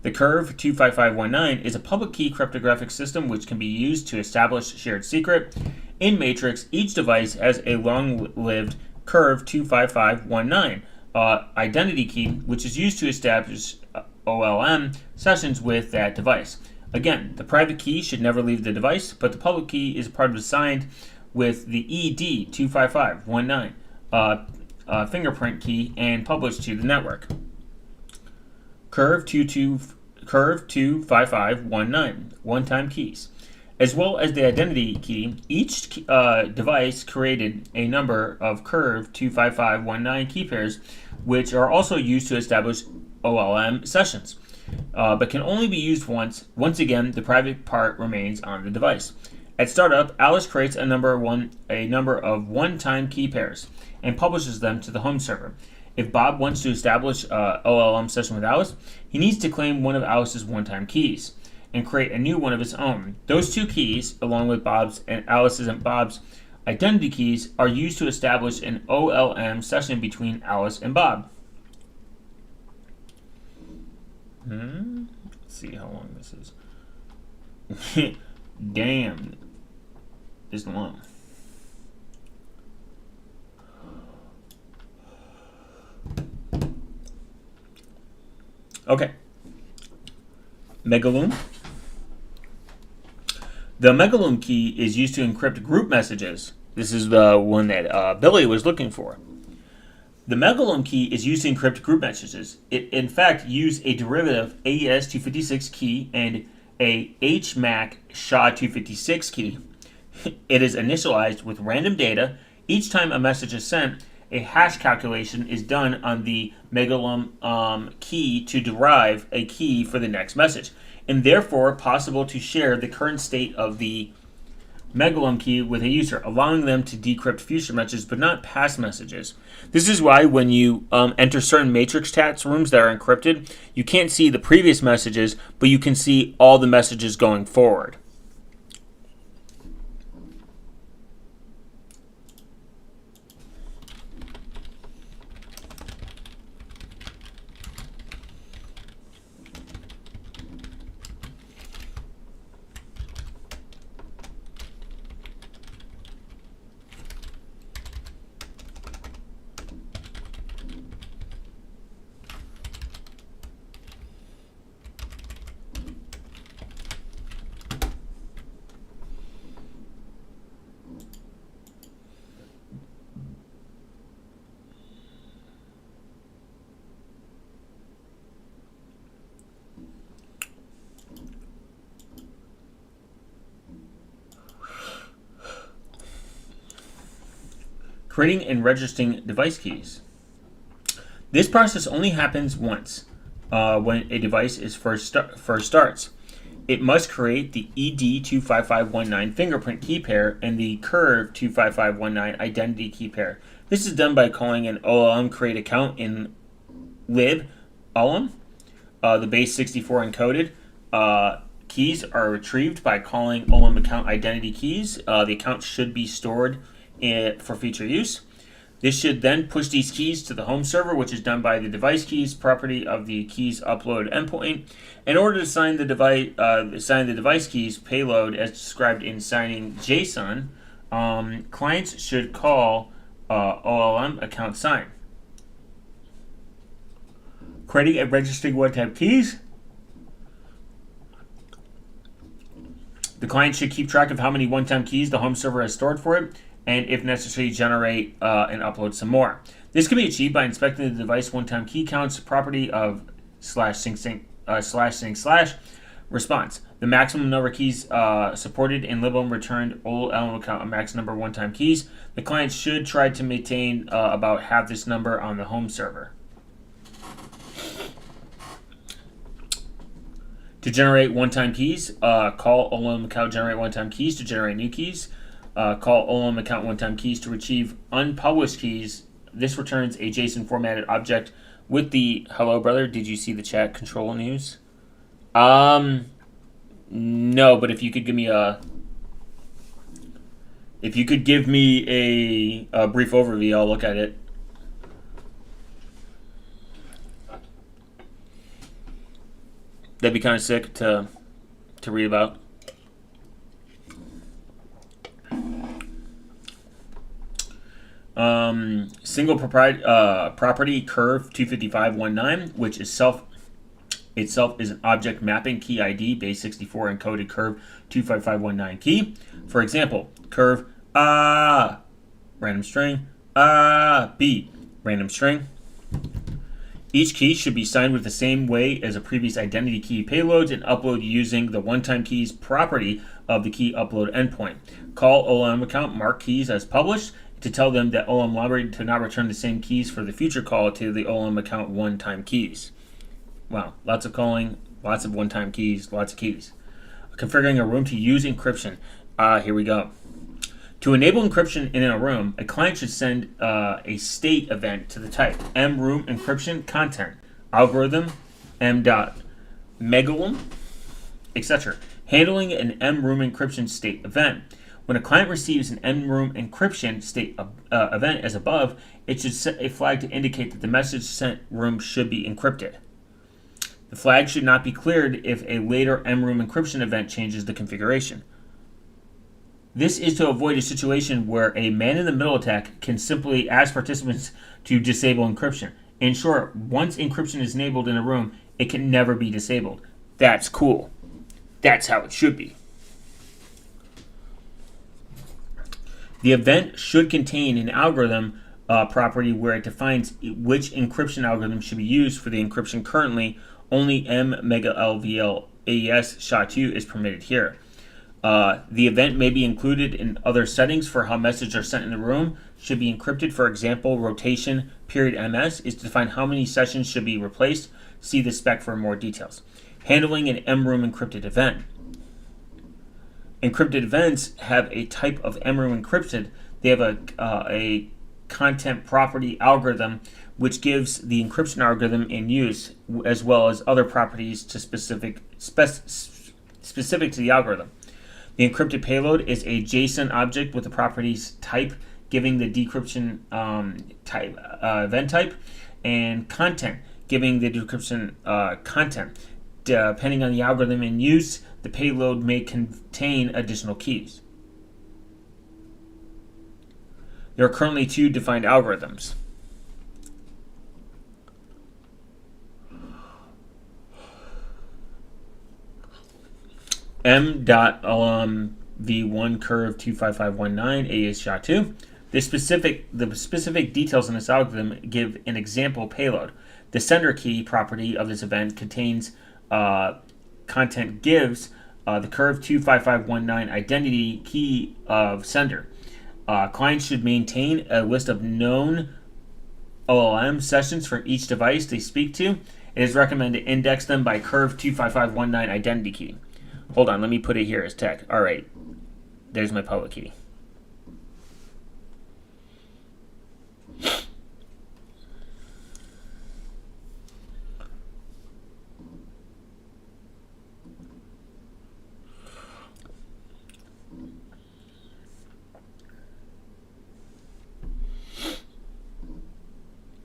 A: The Curve 25519 is a public key cryptographic system which can be used to establish shared secret. In Matrix, each device has a long-lived Curve 25519 identity key, which is used to establish OLM sessions with that device. Again, the private key should never leave the device, but the public key is part of assigned with the ED 25519 fingerprint key and published to the network. Curve 25519 one-time keys. As well as the identity key, each device created a number of Curve 25519 key pairs, which are also used to establish OLM sessions, but can only be used once. Once again, the private part remains on the device. At startup, Alice creates a number of one-time key pairs and publishes them to the home server. If Bob wants to establish an OLM session with Alice, he needs to claim one of Alice's one-time keys and create a new one of its own. Those two keys, along with Bob's and Alice's and Bob's identity keys, are used to establish an OLM session between Alice and Bob. Let's see how long this is. Damn. This is long. Okay. Megaloom. The Megaloom key is used to encrypt group messages. This is the one that Billy was looking for. The Megaloom key is used to encrypt group messages. It, in fact, uses a derivative AES-256 key and a HMAC SHA-256 key. It is initialized with random data. Each time a message is sent, a hash calculation is done on the Megaloom key to derive a key for the next message, and therefore possible to share the current state of the Megaloom key with a user, allowing them to decrypt future messages but not past messages. This is why when you enter certain matrix stats rooms that are encrypted, you can't see the previous messages, but you can see all the messages going forward. Creating and registering device keys. This process only happens once when a device is first starts. It must create the ED25519 fingerprint key pair and the Curve 25519 identity key pair. This is done by calling an OLM create account in lib OLM. The base 64 encoded keys are retrieved by calling OLM account identity keys. The account should be stored for future use. This should then push these keys to the home server, which is done by the device keys property of the keys upload endpoint. In order to sign the device keys payload as described in signing JSON, clients should call OLM account sign. Creating and registering one-time keys. The client should keep track of how many one-time keys the home server has stored for it, and if necessary, generate and upload some more. This can be achieved by inspecting the device one-time key counts property of /sync response. The maximum number of keys supported in libom returned OLM account a max number of one-time keys. The client should try to maintain about half this number on the home server. To generate one-time keys, call OLM account generate one-time keys to generate new keys. Call OLM account one-time keys to retrieve unpublished keys. This returns a JSON formatted object with the hello brother. Did you see the chat control news? No, but if you could give me a brief overview, I'll look at it. That'd be kind of sick to read about. Single property Curve 25519, which is itself is an object mapping key ID base 64 encoded Curve 25519 key. For example, Curve random string B random string. Each key should be signed with the same way as a previous identity key payloads and upload using the one-time keys property of the key upload endpoint. Call OLM account mark keys as published to tell them that OLM library to not return the same keys for the future call to the OLM account one-time keys. Wow, lots of calling, lots of one-time keys, lots of keys. Configuring a room to use encryption. Here we go. To enable encryption in a room, a client should send a state event to the type mRoom encryption content algorithm m.megaloom etc. Handling an M-room encryption state event. When a client receives an M-room encryption state event as above, it should set a flag to indicate that the message sent room should be encrypted. The flag should not be cleared if a later M-room encryption event changes the configuration. This is to avoid a situation where a man-in-the-middle attack can simply ask participants to disable encryption. In short, once encryption is enabled in a room, it can never be disabled. That's cool. That's how it should be. The event should contain an algorithm property where it defines which encryption algorithm should be used for the encryption. Currently, only M-MegaLVL AES SHA-2 is permitted here. The event may be included in other settings for how messages are sent in the room. Should be encrypted. For example, rotation period MS is to define how many sessions should be replaced. See the spec for more details. Handling an M-room encrypted event. Encrypted events have a type of M-room encrypted. They have a content property algorithm which gives the encryption algorithm in use, as well as other properties to specific to the algorithm. The encrypted payload is a JSON object with the properties type, giving the decryption event type, and content, giving the decryption content. Depending on the algorithm in use, the payload may contain additional keys. There are currently 2 defined algorithms. M.V1 curve 25519 AES SHA-2. The specific details in this algorithm give an example payload. The sender key property of this event contains content gives the curve 25519 identity key of sender. Clients should maintain a list of known OLM sessions for each device they speak to. It is recommended to index them by curve 25519 identity key. Hold on, let me put it here as tech. All right, there's my public key.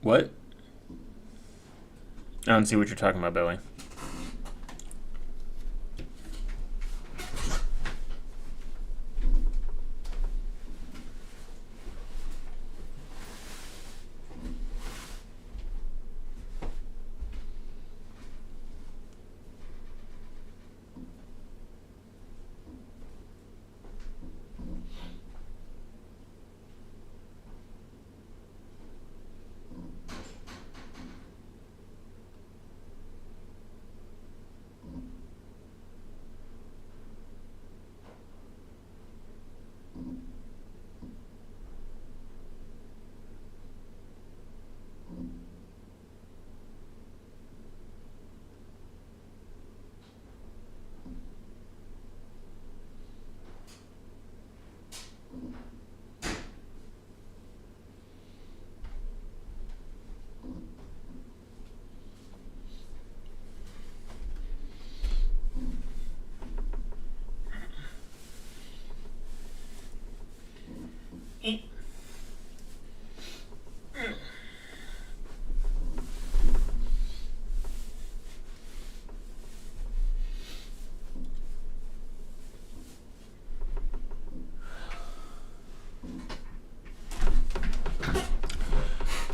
A: What? I don't see what you're talking about, Billy.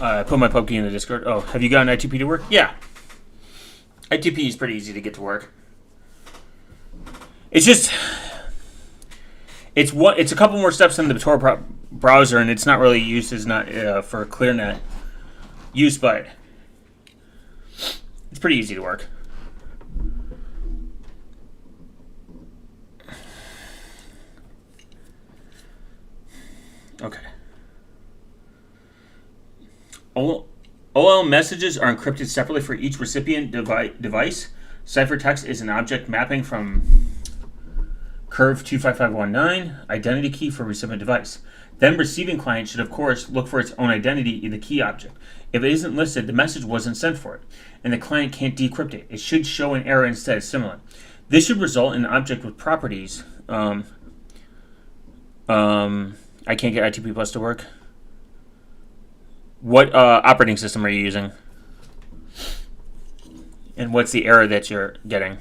A: I put my pub key in the Discord. Oh, have you gotten I2P to work? Yeah. I2P is pretty easy to get to work. It's just, it's a couple more steps in the Tor browser, and it's not really used as not for ClearNet use, but it's pretty easy to work. Okay. OL messages are encrypted separately for each recipient device. Ciphertext is an object mapping from curve 25519, identity key for recipient device. Then receiving client should, of course, look for its own identity in the key object. If it isn't listed, the message wasn't sent for it, and the client can't decrypt it. It should show an error instead, similar. This should result in an object with properties. I can't get ITP Plus to work. What operating system are you using? And what's the error that you're getting?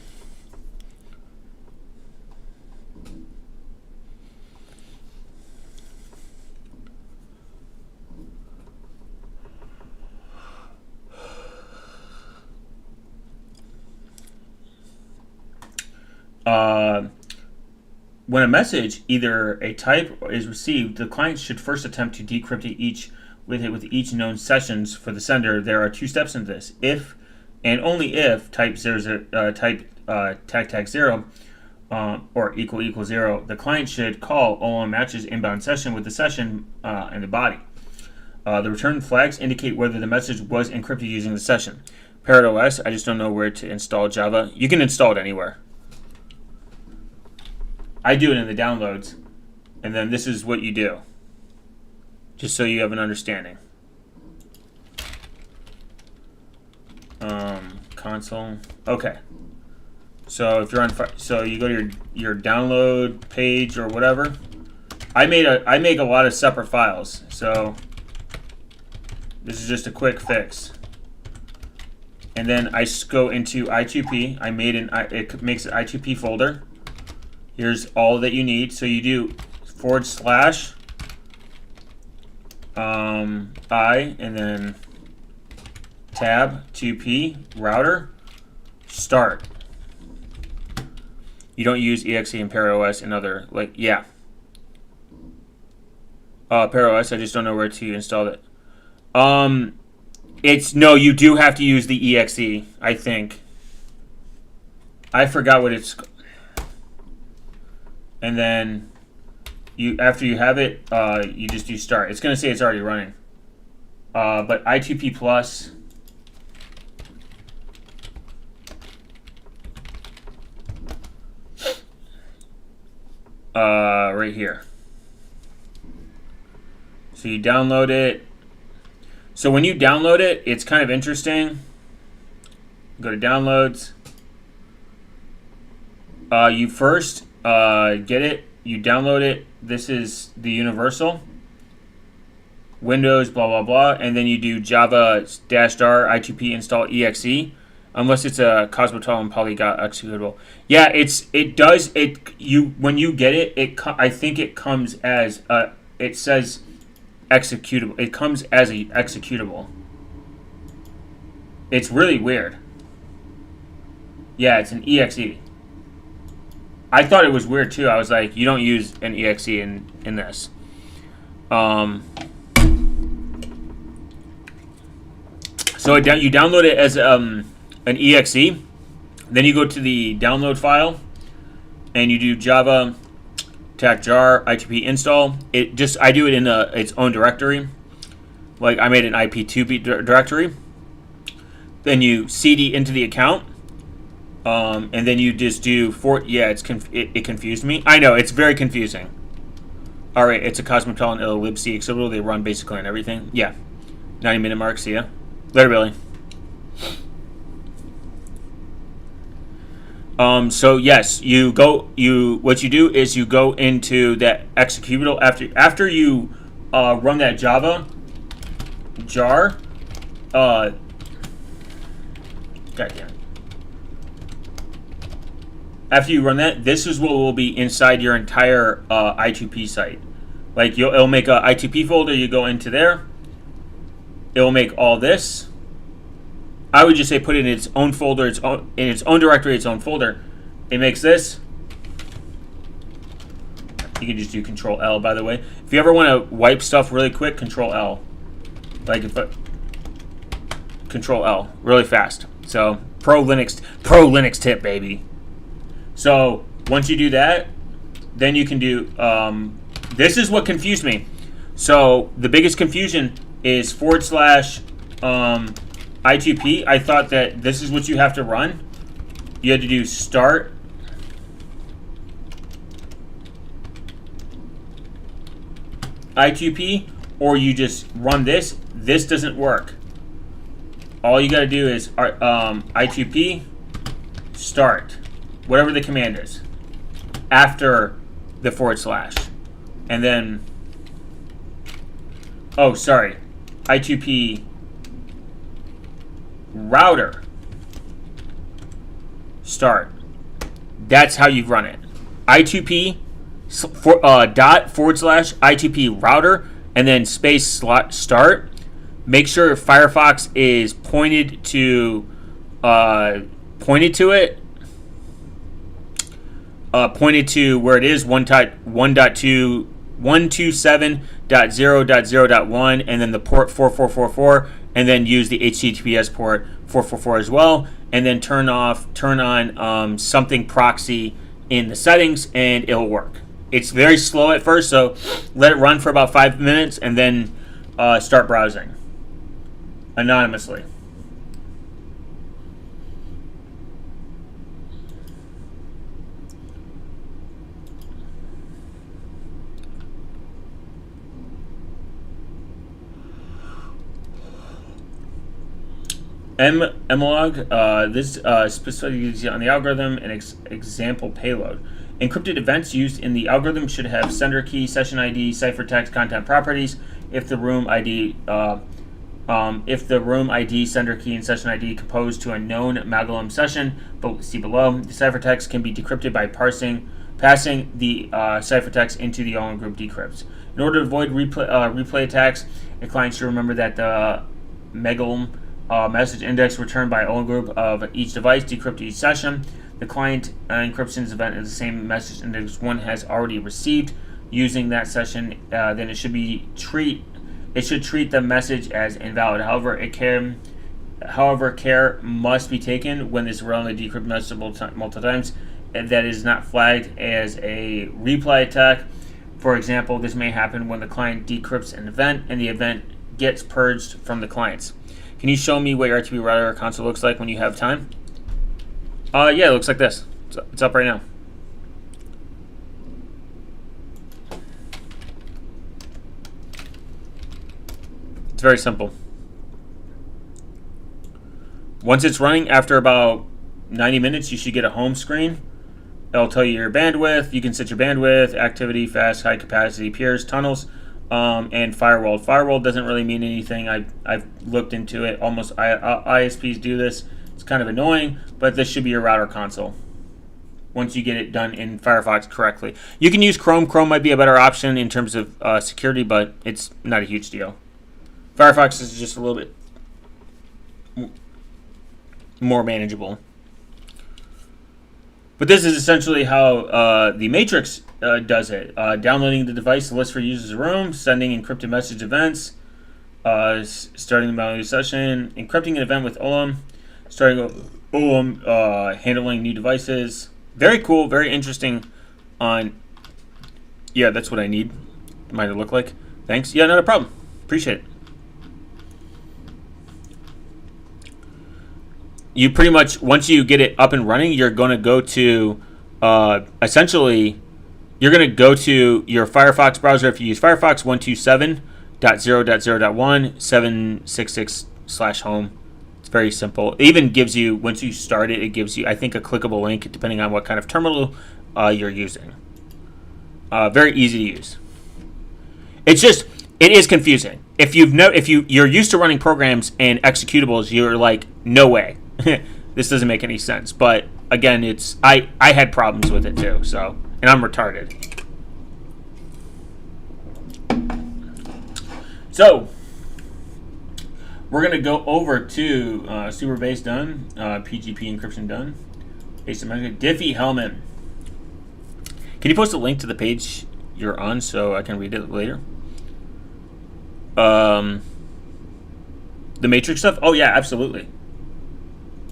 A: When a message, either a type, is received, the client should first attempt to decrypt it with each known sessions for the sender. There are two steps in this. If and only if type 0, tag 0 or equal 0, the client should call OLM matches inbound session with the session and the body. The return flags indicate whether the message was encrypted using the session. Parrot OS, I just don't know where to install Java. You can install it anywhere. I do it in the downloads, and then this is what you do, just so you have an understanding. Console. Okay. So if you're on, so you go to your download page or whatever. I make a lot of separate files, so this is just a quick fix. And then I go into I2P. It makes an I2P folder. Here's all that you need. So you do / I and then tab 2P router start. You don't use exe and Parrot OS and other Parrot OS. I just don't know where to install it. You do have to use the exe. I think. I forgot what it's. And then after you have it, you just do start. It's going to say it's already running. But I2P Plus, right here. So you download it. So when you download it, it's kind of interesting. Go to downloads. You first get it, you download it. This is the universal. Windows, blah, blah, blah. And then you do Java -r I2P install exe. Unless it's a Cosmotol and Polygon executable. Yeah, when you get it, I think it comes as it says executable. It comes as a executable. It's really weird. Yeah, it's an exe. I thought it was weird too. I was like, you don't use an exe in this. So you download it as an exe. Then you go to the download file, and you do Java -jar I2P install. I do it in its own directory. Like I made an IP2 directory. Then you cd into the account. And then you just do it confused me. I know, it's very confusing. Alright, it's a Cosmopolitan libc executable. They run basically on everything. Yeah. 90-minute mark, see ya. Later, Billy. So yes, what you do is you go into that executable after you run that Java jar. God damn it. After you run that, this is what will be inside your entire I2P site. Like it'll make a I2P folder. You go into there. It will make all this. I would just say put it in its own folder, in its own directory, its own folder. It makes this. You can just do Control L, by the way. If you ever want to wipe stuff really quick, Control L. Control L, really fast. So pro Linux tip, baby. So once you do that, then you can do. This is what confused me. So the biggest confusion is / I2P. I thought that this is what you have to run. You had to do start I2P, or you just run this. This doesn't work. All you got to do is I2P start. whatever the command is, after the /, and then, oh, sorry, I2P router start. That's how you run it. I2P dot / I2P router, and then space start. Make sure Firefox is pointed to it. Pointed to where it is 127.0.0.1, and then the port 4444, and then use the HTTPS port 444 as well, and then turn on something proxy in the settings, and it'll work. It's very slow at first, so let it run for about 5 minutes, and then start browsing anonymously. Mlog, this specifically uses on the algorithm and example payload. Encrypted events used in the algorithm should have sender key, session ID, ciphertext, content properties. If the room ID, sender key, and session ID composed to a known Magellan session, see below. The ciphertext can be decrypted by passing the ciphertext into the OLM group decrypts. In order to avoid replay attacks, a client should remember that the Magellan message index returned by OLM group of each device decrypt each session. The client encryption event is the same message index one has already received. Using that session, then it should treat the message as invalid. However, care must be taken when this run the decrypt message multiple times that is not flagged as a replay attack. For example, this may happen when the client decrypts an event and the event gets purged from the clients. Can you show me what your RTP router console looks like when you have time? Yeah, it looks like this. It's up right now. It's very simple. Once it's running, after about 90 minutes, you should get a home screen. It'll tell you your bandwidth. You can set your bandwidth, activity, fast, high capacity, peers, tunnels, and firewall. Firewall doesn't really mean anything. I've looked into it. Almost ISPs do this. It's kind of annoying, but this should be your router console once you get it done in Firefox correctly. You can use Chrome. Chrome might be a better option in terms of security, but it's not a huge deal. Firefox is just a little bit more manageable. But this is essentially how the Matrix does it. Downloading the device, the list for users room, sending encrypted message events, starting the boundary session, encrypting an event with OLM, starting OLM, handling new devices. Very cool, very interesting yeah, that's what I need. Might it look like? Thanks. Yeah, not a problem. Appreciate it. You pretty much, once you get it up and running, you're going to go to, essentially, you're going to go to your Firefox browser. If you use Firefox 127.0.0.1/766/home. It's very simple. It even gives you, once you start it, it gives you, I think, a clickable link depending on what kind of terminal you're using. Very easy to use. It's just, it is confusing. If you're used to running programs and executables, you're like, no way. This doesn't make any sense. But again, I had problems with it too, so, and I'm retarded. So we're gonna go over to super base done, PGP encryption done, asymmetric Diffie Hellman. Can you post a link to the page you're on so I can read it later? The Matrix stuff? Oh yeah, absolutely.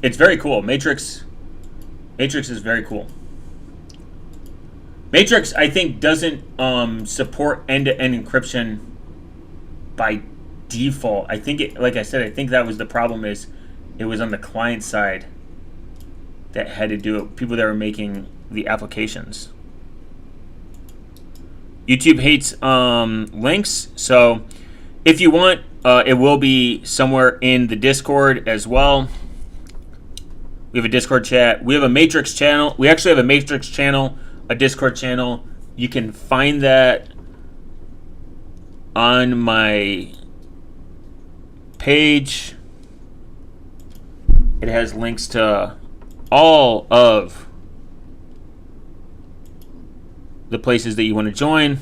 A: It's very cool. Matrix is very cool. Matrix, I think, doesn't support end-to-end encryption by default. I think like I said, I think that was the problem, is it was on the client side that had to do it. People that were making the applications. YouTube hates links, so if you want, it will be somewhere in the Discord as well. We have a Discord chat. We have a Matrix channel. We actually have a Matrix channel, a Discord channel. You can find that on my page. It has links to all of the places that you want to join.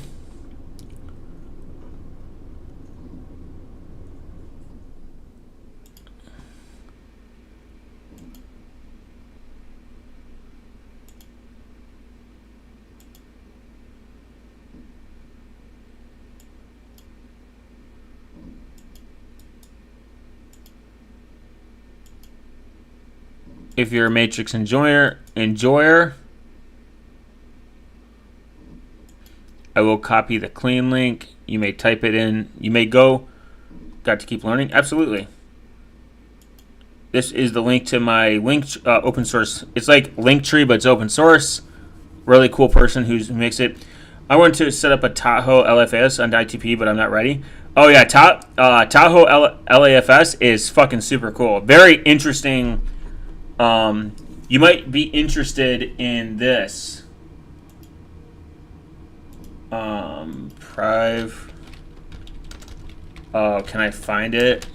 A: If you're a Matrix enjoyer, I will copy the clean link. You may type it in. You may go. Got to keep learning. Absolutely. This is the link to my open source. It's like Linktree, but it's open source. Really cool person who makes it. I wanted to set up a Tahoe LFS on ITP, but I'm not ready. Oh yeah, Tahoe LAFS is fucking super cool. Very interesting. You might be interested in this. Prive. Can I find it?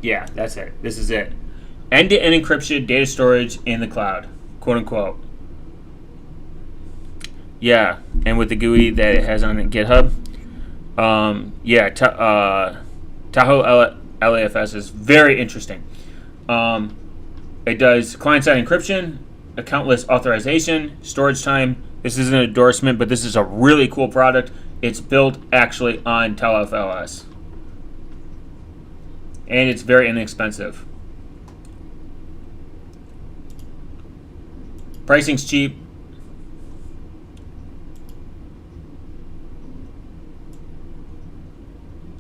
A: Yeah, that's it. This is it. End-to-end encryption data storage in the cloud, quote unquote. Yeah, and with the GUI that it has on GitHub. Tahoe LAFS is very interesting. It does client-side encryption, accountless authorization, storage time. This is an endorsement, but this is a really cool product. It's built actually on TLFLS. And it's very inexpensive. Pricing's cheap.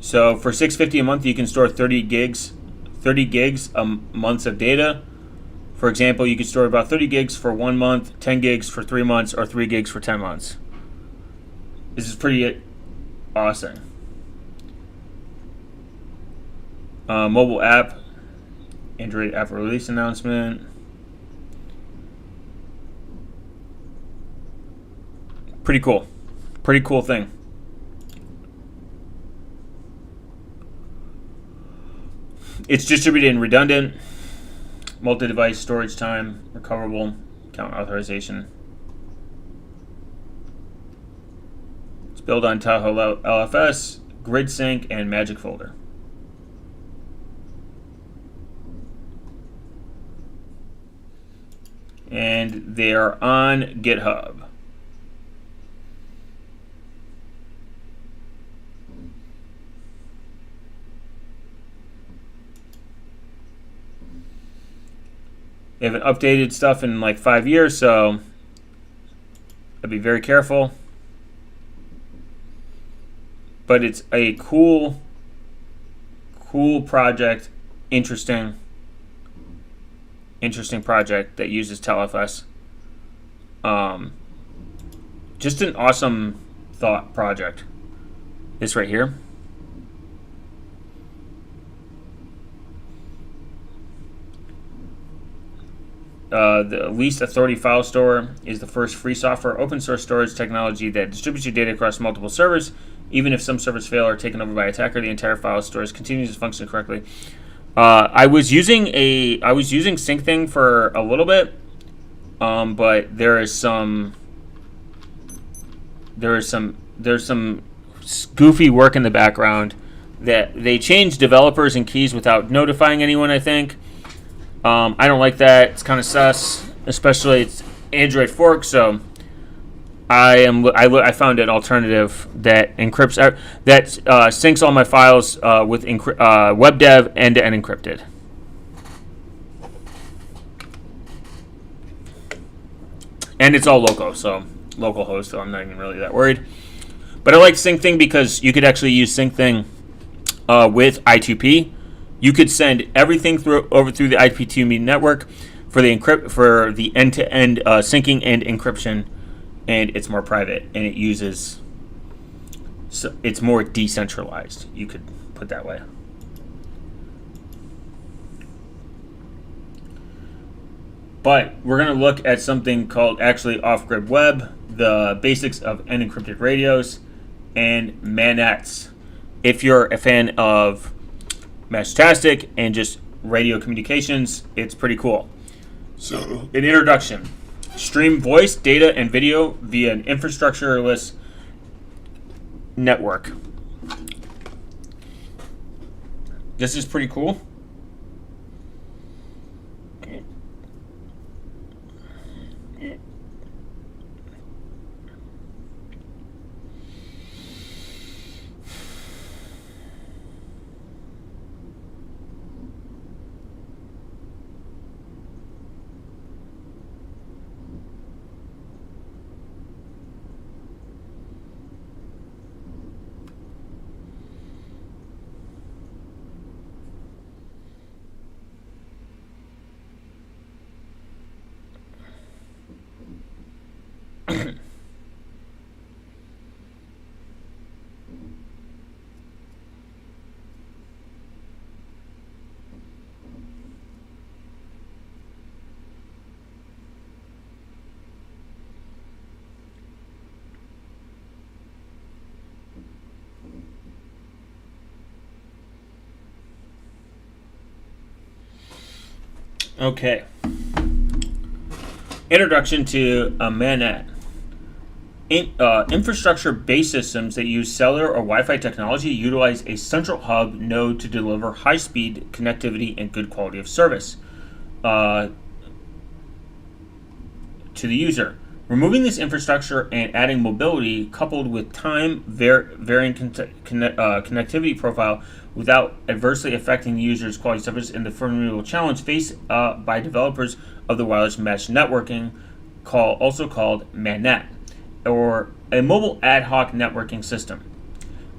A: So for $6.50 a month, you can store 30 gigs a month of data. For example, you can store about 30 gigs for 1 month, 10 gigs for 3 months, or 3 gigs for 10 months. This is pretty awesome. Mobile app, Android app release announcement. Pretty cool. Pretty cool thing. It's distributed and redundant. Multi-device storage time, recoverable, account authorization. It's built on Tahoe LFS, Grid Sync, and Magic Folder. And they are on GitHub. They haven't updated stuff in like 5 years, so I'd be very careful. But it's a cool project, interesting project that uses TLFS. Just an awesome thought project. This right here. The least authority file store is the first free software open source storage technology that distributes your data across multiple servers. Even if some servers fail or are taken over by an attacker, the entire file storage continues to function correctly. I was using SyncThing for a little bit, but there's some goofy work in the background that they changed developers and keys without notifying anyone, I think. I don't like that. It's kind of sus, especially it's Android fork. So I found an alternative that encrypts that syncs all my files with WebDev end-to-end encrypted. And it's all local, so local host. So I'm not even really that worried. But I like SyncThing because you could actually use SyncThing with I2P. You could send everything over through the I2P network. for the end-to-end syncing and encryption, and it's more private, and it uses, so it's more decentralized. You could put that way. But we're going to look at something called actually off-grid web, the basics of unencrypted radios, and manets. If you're a fan of Meshtastic and just radio communications, it's pretty cool. So, an introduction. Stream voice, data, and video via an infrastructureless network. This is pretty cool. Okay. Introduction to a manet. Infrastructure-based systems that use cellular or Wi-Fi technology utilize a central hub node to deliver high-speed connectivity and good quality of service to the user. Removing this infrastructure and adding mobility coupled with varying connectivity profile without adversely affecting the user's quality of service in the formidable challenge faced by developers of the wireless mesh networking, also called MANET, or a mobile ad hoc networking system.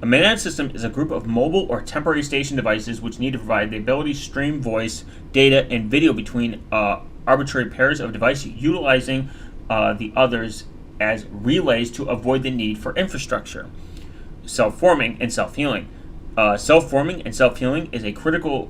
A: A MANET system is a group of mobile or temporary station devices which need to provide the ability to stream voice, data, and video between arbitrary pairs of devices utilizing the others as relays to avoid the need for infrastructure. Self-forming and self-healing. Self-forming and self-healing is a critical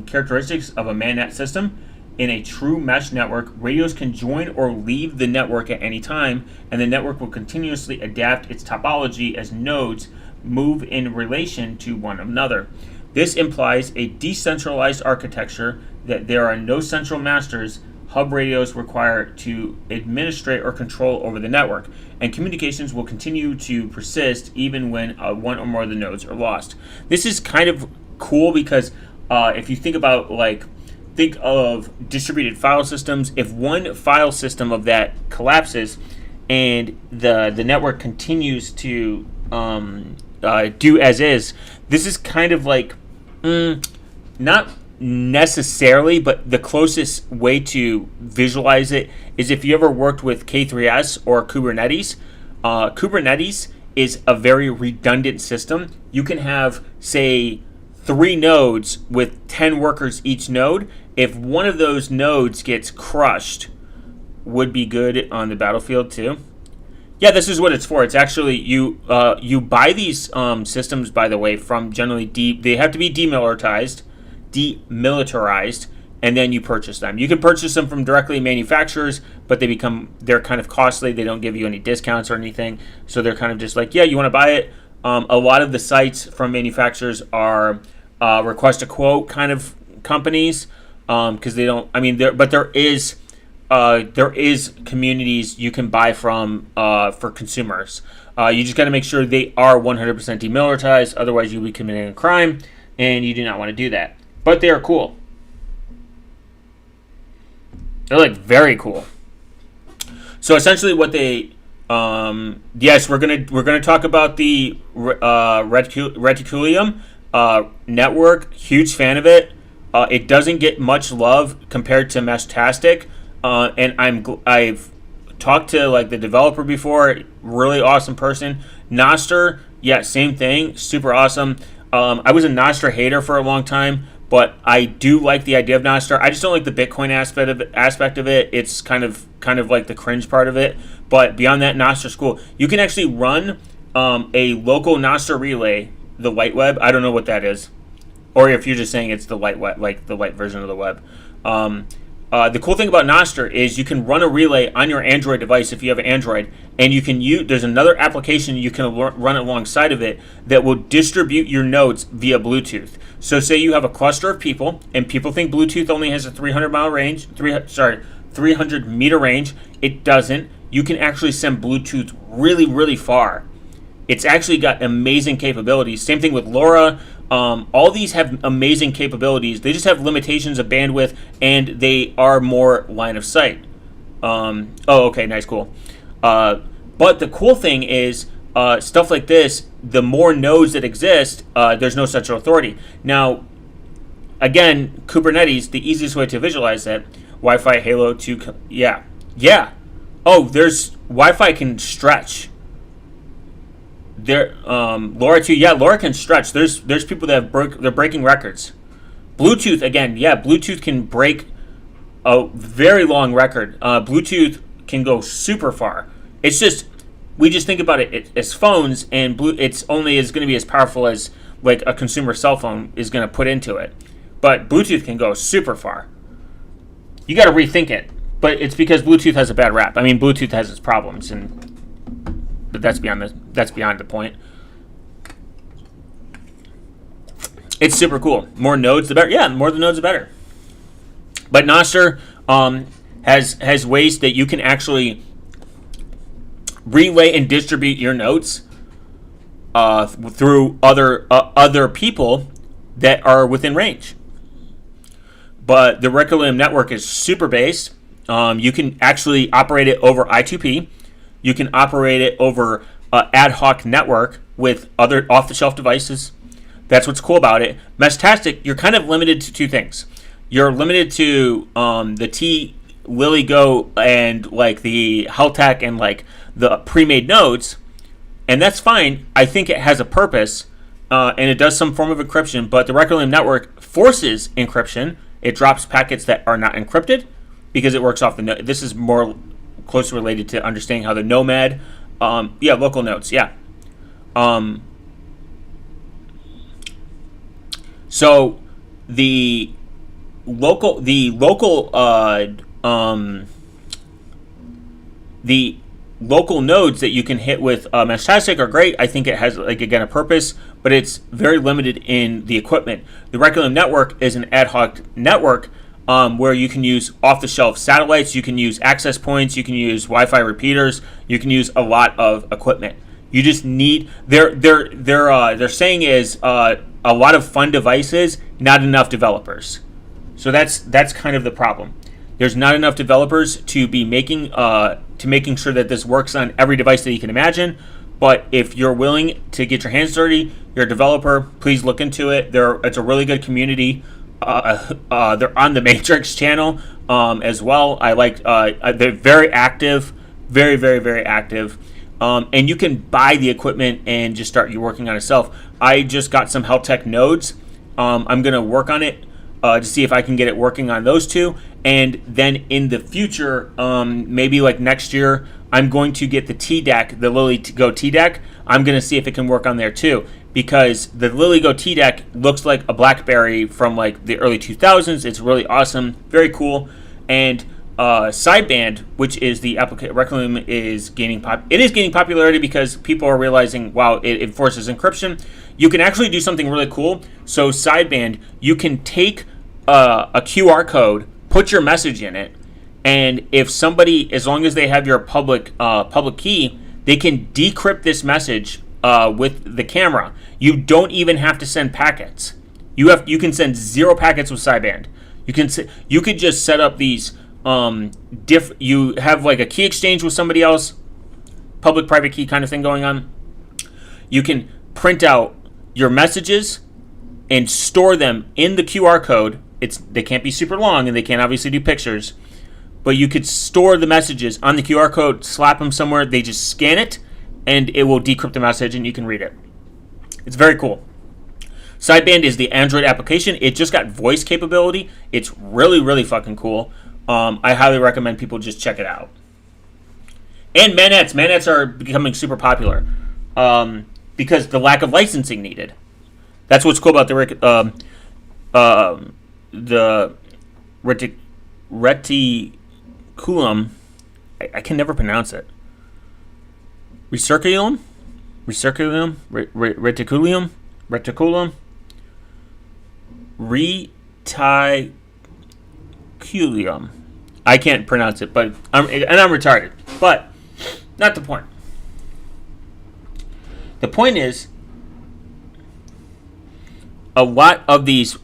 A: characteristics of a MANET system. In a true mesh network, radios can join or leave the network at any time, and the network will continuously adapt its topology as nodes move in relation to one another. This implies a decentralized architecture, that there are no central masters. Hub radios require to administrate or control over the network, and communications will continue to persist even when one or more of the nodes are lost. This is kind of cool because if you think about, think of distributed file systems. If one file system of that collapses and the network continues to do as is, this is kind of like, not necessarily, but the closest way to visualize it is if you ever worked with K3S or Kubernetes. Kubernetes is a very redundant system. You can have, say, 3 nodes with 10 workers each node. If one of those nodes gets crushed, would be good on the battlefield too. Yeah, this is what it's for. It's actually, you buy these systems, by the way, from generally they have to be demilitarized, and then you purchase them. You can purchase them from directly manufacturers, but they're kind of costly. They don't give you any discounts or anything, so they're kind of just like, yeah, you want to buy it. A lot of the sites from manufacturers are request a quote kind of companies, because they don't. I mean, there is communities you can buy from for consumers. You just got to make sure they are 100% demilitarized. Otherwise, you'll be committing a crime, and you do not want to do that. But they are cool. They're very cool. So essentially, what they yes, we're gonna talk about the Reticulium network. Huge fan of it. It doesn't get much love compared to Meshtastic, and I've talked to the developer before. Really awesome person. Nostr, yeah, same thing. Super awesome. I was a Nostr hater for a long time, but I do like the idea of Nostr. I just don't like the Bitcoin aspect of it. It's kind of like the cringe part of it. But beyond that, Nostr's cool. You can actually run a local Nostr relay, the light web. I don't know what that is, or if you're just saying it's the light web, like the light version of the web. The cool thing about Nostr is you can run a relay on your Android device if you have an Android, and you can use. There's another application you can run alongside of it that will distribute your nodes via Bluetooth. So say you have a cluster of people, and people think Bluetooth only has a 300-mile range. 300-meter range. It doesn't. You can actually send Bluetooth really, really far. It's actually got amazing capabilities. Same thing with LoRa. All these have amazing capabilities. They just have limitations of bandwidth, and they are more line of sight. Okay, nice, cool. But the cool thing is, stuff like this, the more nodes that exist, there's no central authority. Now, again, Kubernetes, the easiest way to visualize that, Wi-Fi, Halo 2, yeah. Oh, there's Wi-Fi can stretch. There, LoRa 2, yeah, LoRa can stretch. There's people that they're breaking records. Bluetooth, again, yeah, Bluetooth can break a very long record. Bluetooth can go super far. It's just, we just think about it as phones, and it's only is going to be as powerful as like a consumer cell phone is going to put into it. But Bluetooth can go super far. You got to rethink it, but it's because Bluetooth has a bad rap. I mean, Bluetooth has its problems, but that's beyond the point. It's super cool. More nodes, the better. Yeah, more the nodes, the better. But Nostr has ways that you can actually relay and distribute your nodes through other people that are within range. But the Requiem network is super based. You can actually operate it over I2P. You can operate it over ad hoc network with other off-the-shelf devices. That's what's cool about it. Meshtastic, you're kind of limited to two things. You're limited to the Lily-Go and like the Heltec and like the pre-made nodes, and that's fine. I think it has a purpose, and it does some form of encryption, but the Requiem network forces encryption. It drops packets that are not encrypted because it works off the node. This is more closely related to understanding how the Nomad, local nodes, yeah. So the local nodes that you can hit with Meshtastic are great. I think it has, like, again, a purpose, but it's very limited in the equipment. The Requiem network is an ad hoc network where you can use off-the-shelf satellites, you can use access points, you can use Wi-Fi repeaters, you can use a lot of equipment. You just need they're saying is a lot of fun devices, not enough developers. So that's kind of the problem. There's not enough developers to be making sure that this works on every device that you can imagine. But if you're willing to get your hands dirty, you're a developer, please look into it. It's a really good community. They're on the Matrix channel as well. I like they're very active, very, very, very active. And you can buy the equipment and just start working on it yourself. I just got some Heltec nodes. I'm going to work on it to see if I can get it working on those two. And then in the future, maybe like next year, I'm going to get the TDEC, the Lily-Go TDEC. I'm going to see if it can work on there too. Because the Lily-Go TDEC looks like a BlackBerry from like the early 2000s. It's really awesome, very cool. And sideband, which is the application, Requiem is gaining popularity because people are realizing, wow, it enforces encryption. You can actually do something really cool. So sideband, you can take a QR code, put your message in it, and if somebody, as long as they have your public key, they can decrypt this message with the camera. You don't even have to send packets. You can send 0 packets with sideband. You could just set up these you have like a key exchange with somebody else, public private key kind of thing going on. You can print out your messages and store them in the QR code. They can't be super long and they can't obviously do pictures, but you could store the messages on the QR code, slap them somewhere, they just scan it, and it will decrypt the message and you can read it. It's very cool. Sideband is the Android application. It just got voice capability. It's really, really fucking cool. I highly recommend people just check it out. And manets. Manets are becoming super popular because the lack of licensing needed. That's what's cool about the reticulum. I can never pronounce it. Reticulum? Reticulum? Reticulum. I can't pronounce it, but I'm retarded. But not the point. The point is, a lot of these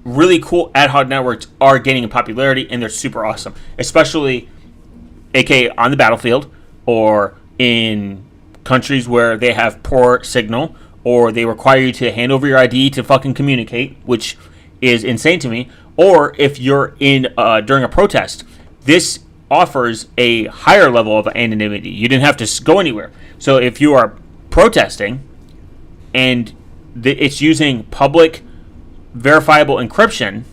A: really cool ad hoc networks are gaining in popularity, and they're super awesome, especially, aka on the battlefield, or in countries where they have poor signal, or they require you to hand over your ID to fucking communicate, which is insane to me. Or if you're in during a protest, this offers a higher level of anonymity. You didn't have to go anywhere. So if you are protesting and it's using public verifiable encryption,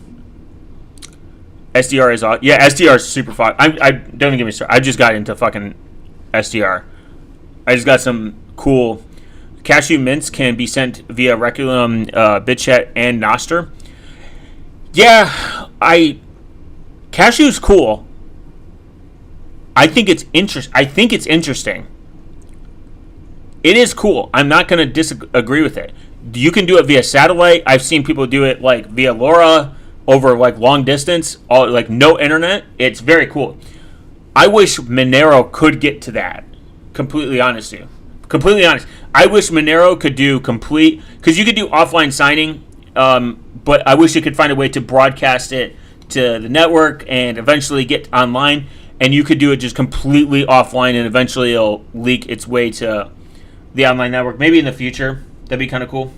A: SDR is SDR is super fun. I don't even get me started. I just got into fucking SDR. I just got some cool cashew mints can be sent via Requiem, BitChat, and Nostr. Yeah, cashew's cool. I think it's interesting. It is cool. I'm not going to disagree with it. You can do it via satellite. I've seen people do it like via LoRa over like long distance, like no internet. It's very cool. I wish Monero could get to that. Completely honest with you. Completely honest. I wish Monero could do complete, because you could do offline signing, but I wish you could find a way to broadcast it to the network and eventually get online, and you could do it just completely offline, and eventually it'll leak its way to the online network. Maybe in the future. That'd be kind of cool.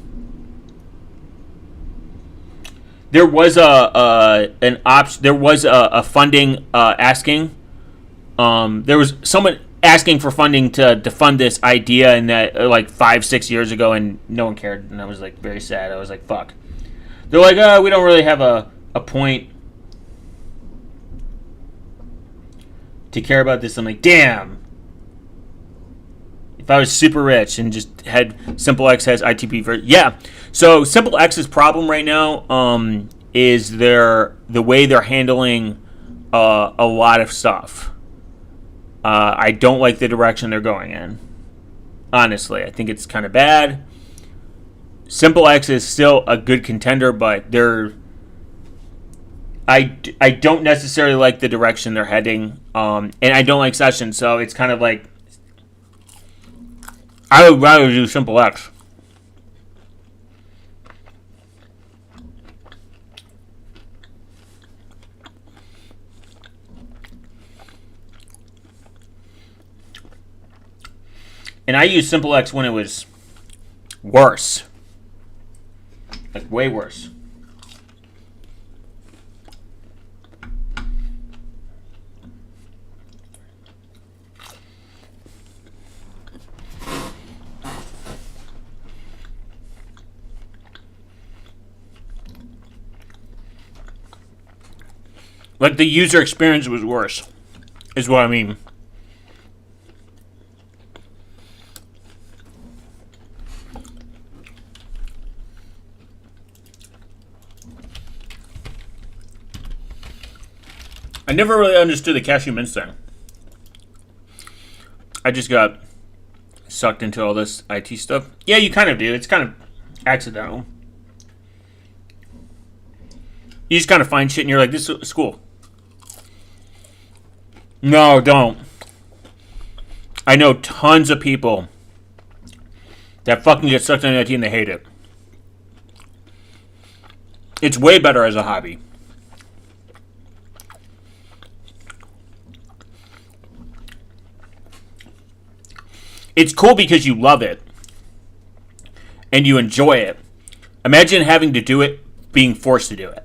A: There was a funding asking. There was someone asking for funding to fund this idea, and that like 5-6 years ago, and no one cared, and I was like very sad. I was like, fuck. They're like, we don't really have a point to care about this. I'm like, damn. If I was super rich and just had SimpleX has ITP for so SimpleX's problem right now is the way they're handling a lot of stuff. I don't like the direction they're going in. Honestly, I think it's kind of bad. SimpleX is still a good contender, but I don't necessarily like the direction they're heading, and I don't like Sessions, so it's kind of like I would rather do SimpleX. And I used SimpleX when it was worse. Like, way worse. Like, the user experience was worse, is what I mean. I never really understood the cashew mints thing. I just got sucked into all this IT stuff. Yeah, you kind of do. It's kind of accidental. You just kind of find shit and you're like, this is cool. No, don't. I know tons of people that fucking get sucked into IT and they hate it. It's way better as a hobby. It's cool because you love it and you enjoy it. Imagine having to do it, being forced to do it.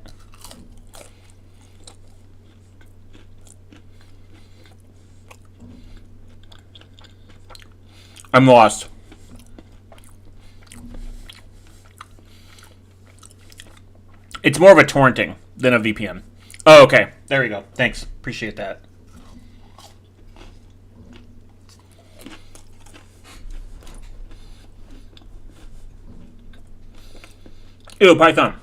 A: I'm lost. It's more of a torrenting than a VPN. Oh, okay. There you go. Thanks. Appreciate that. Ew, Python.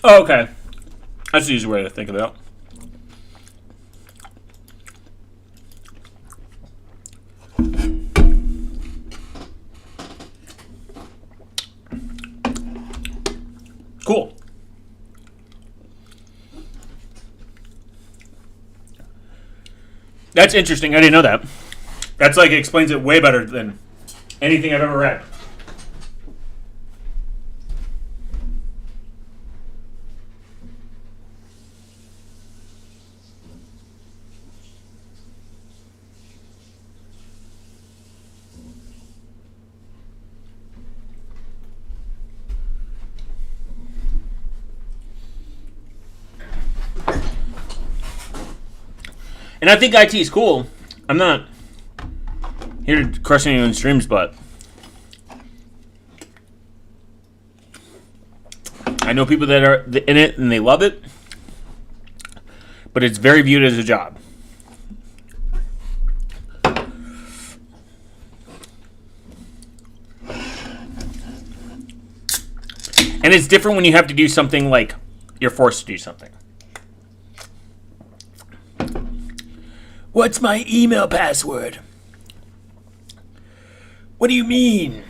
A: Oh, okay. That's the easy way to think about it. Cool. That's interesting. I didn't know that. That's like, it explains it way better than anything I've ever read. And I think IT is cool. I'm not here to crush anyone's dreams, but I know people that are in it and they love it, but it's very viewed as a job. And it's different when you have to do something like you're forced to do something. What's my email password? What do you mean?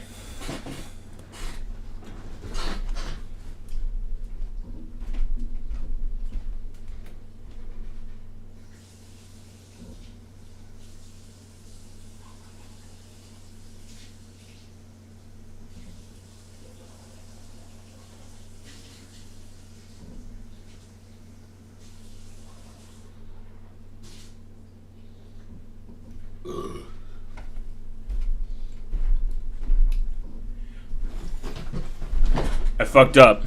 A: I fucked up.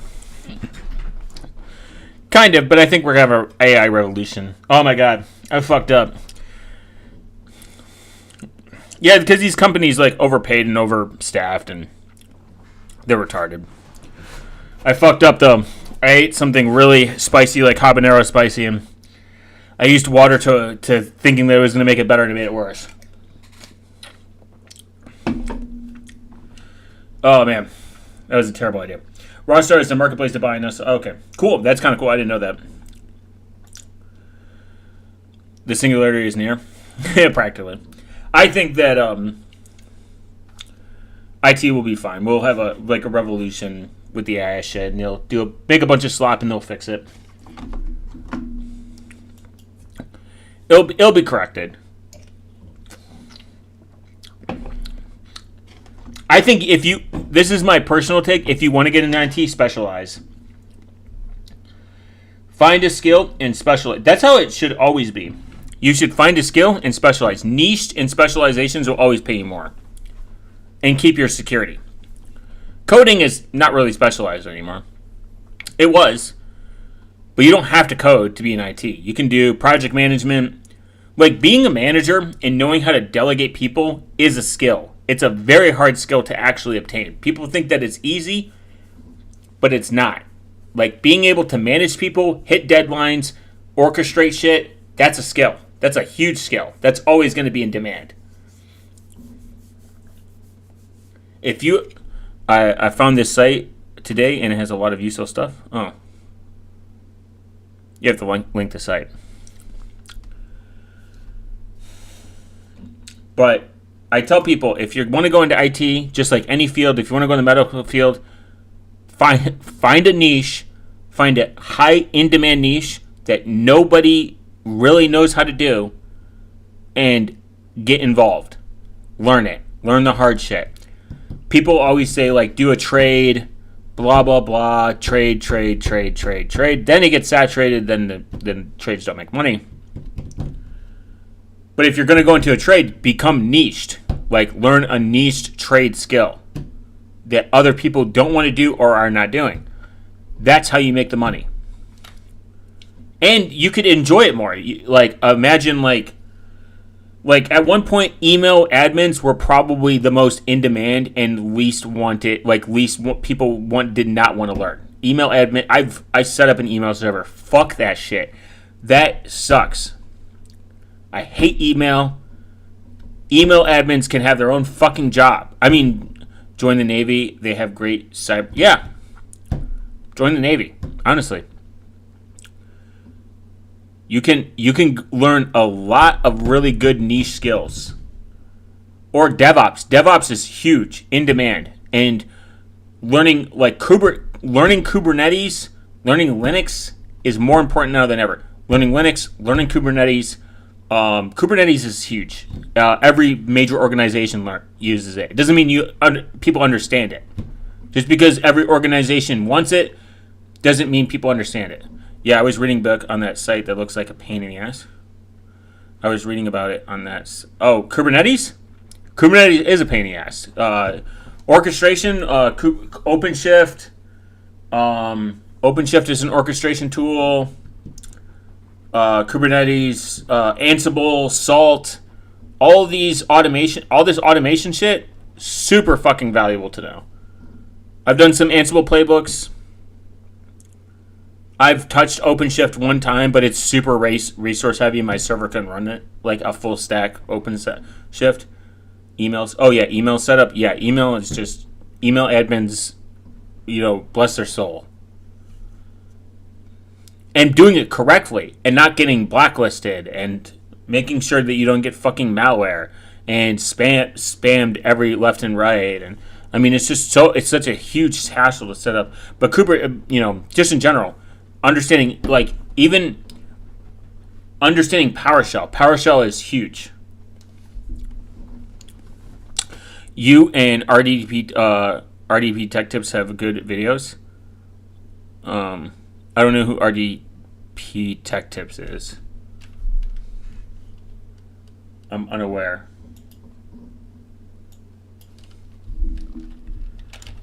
A: Kind of, but I think we're going to have an AI revolution. Oh my god. I fucked up. Yeah, because these companies like overpaid and overstaffed and they're retarded. I fucked up though. I ate something really spicy, like habanero spicy, and I used water to thinking that it was going to make it better and it made it worse. Oh man. That was a terrible idea. Rockstar is the marketplace to buy us. Okay, cool. That's kind of cool. I didn't know that. The singularity is near. Yeah, practically. I think that IT will be fine. We'll have a revolution with the AI shit, and they'll make a bunch of slop and they'll fix it. It'll be corrected. I think this is my personal take, if you want to get into IT, specialize. Find a skill and specialize. That's how it should always be. You should find a skill and specialize. Niched and specializations will always pay you more. And keep your security. Coding is not really specialized anymore. It was. But you don't have to code to be in IT. You can do project management. Like, being a manager and knowing how to delegate people is a skill. It's a very hard skill to actually obtain. People think that it's easy, but it's not. Like, being able to manage people, hit deadlines, orchestrate shit, that's a skill. That's a huge skill. That's always going to be in demand. I found this site today, and it has a lot of useful stuff. Oh. You have to link the site. But I tell people, if you want to go into IT, just like any field, if you want to go in the medical field, find a niche, find a high in-demand niche that nobody really knows how to do, and get involved. Learn it. Learn the hard shit. People always say, like, do a trade, blah, blah, blah, trade. Then it gets saturated, then trades don't make money. But if you're going to go into a trade, become niched. Like, learn a niched trade skill that other people don't want to do or are not doing. That's how you make the money. And you could enjoy it more. Like, imagine, like, Like at one point, email admins were probably the most in demand and least wanted. Like people did not want to learn. Email admin. I set up an email server. Fuck that shit. That sucks. I hate email. Email admins can have their own fucking job. I mean, join the Navy. They have great cyber. Yeah, join the Navy. Honestly. You can learn a lot of really good niche skills. Or DevOps. DevOps is huge, in demand, and learning learning Kubernetes, learning Linux is more important now than ever. Learning Linux, learning Kubernetes. Kubernetes is huge. Every major organization uses it. It doesn't mean people understand it. Just because every organization wants it doesn't mean people understand it. Yeah, I was reading a book on that site that looks like a pain in the ass. I was reading about it on that. Oh, Kubernetes? Kubernetes is a pain in the ass. Orchestration, OpenShift. OpenShift is an orchestration tool. Kubernetes, Ansible, Salt. All this automation shit, super fucking valuable to know. I've done some Ansible playbooks. I've touched OpenShift one time, but it's super resource heavy. My server can run it like a full stack OpenShift. Emails. Oh yeah, email setup. Yeah, email is just email admins. Bless their soul. And doing it correctly and not getting blacklisted and making sure that you don't get fucking malware and spammed every left and right. And I mean, it's such a huge hassle to set up. But just in general. Understanding PowerShell. PowerShell is huge. You and RDP Tech Tips have good videos. I don't know who RDP Tech Tips is. I'm unaware.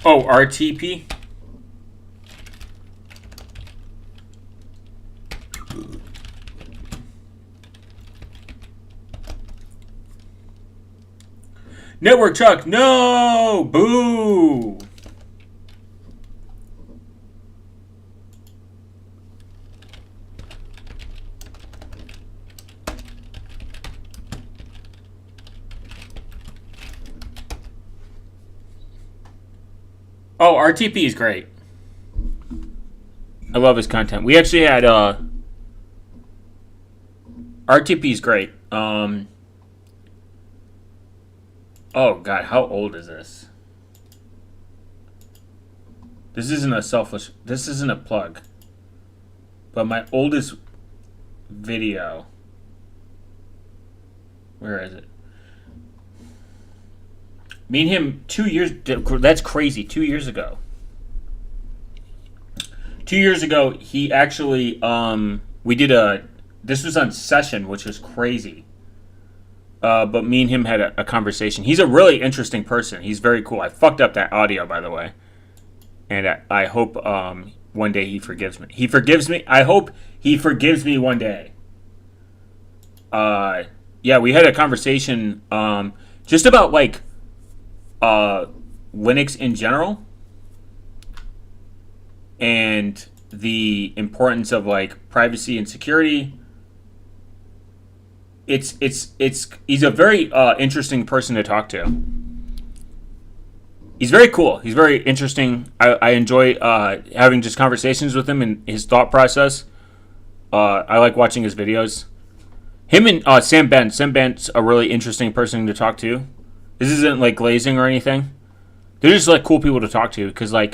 A: Oh, RTP? Network Chuck, no! Boo! Oh, RTP is great. I love his content. We actually had RTP is great. Oh god, how old is this? This isn't a plug. But my oldest video. Where is it? Me and him 2 years. That's crazy. 2 years ago. 2 years ago, he actually we did this was on Session, which was crazy. But me and him had a conversation. He's a really interesting person. He's very cool. I fucked up that audio, by the way, and I hope one day he forgives me. He forgives me. I hope he forgives me one day. Yeah, we had a conversation just about Linux in general and the importance of privacy and security. He's a very interesting person to talk to. He's very cool. He's very interesting. I enjoy having just conversations with him and his thought process. I like watching his videos. Him and Sam Bent. Sam Bent's a really interesting person to talk to. This isn't glazing or anything. They're just cool people to talk to because I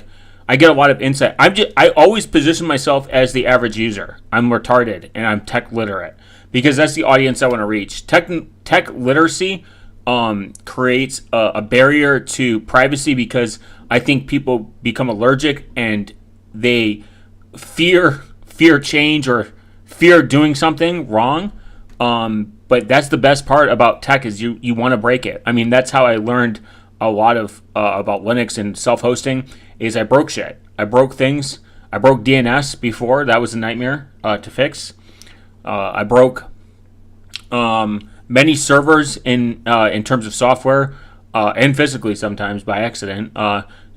A: get a lot of insight. I always position myself as the average user. I'm retarded and I'm tech literate because that's the audience I want to reach. Tech literacy creates a barrier to privacy because I think people become allergic and they fear change or fear doing something wrong. But that's the best part about tech is you want to break it. I mean, that's how I learned a lot of about Linux and self-hosting is I broke shit. I broke things. I broke DNS before. That was a nightmare to fix. I broke many servers in terms of software and physically sometimes by accident.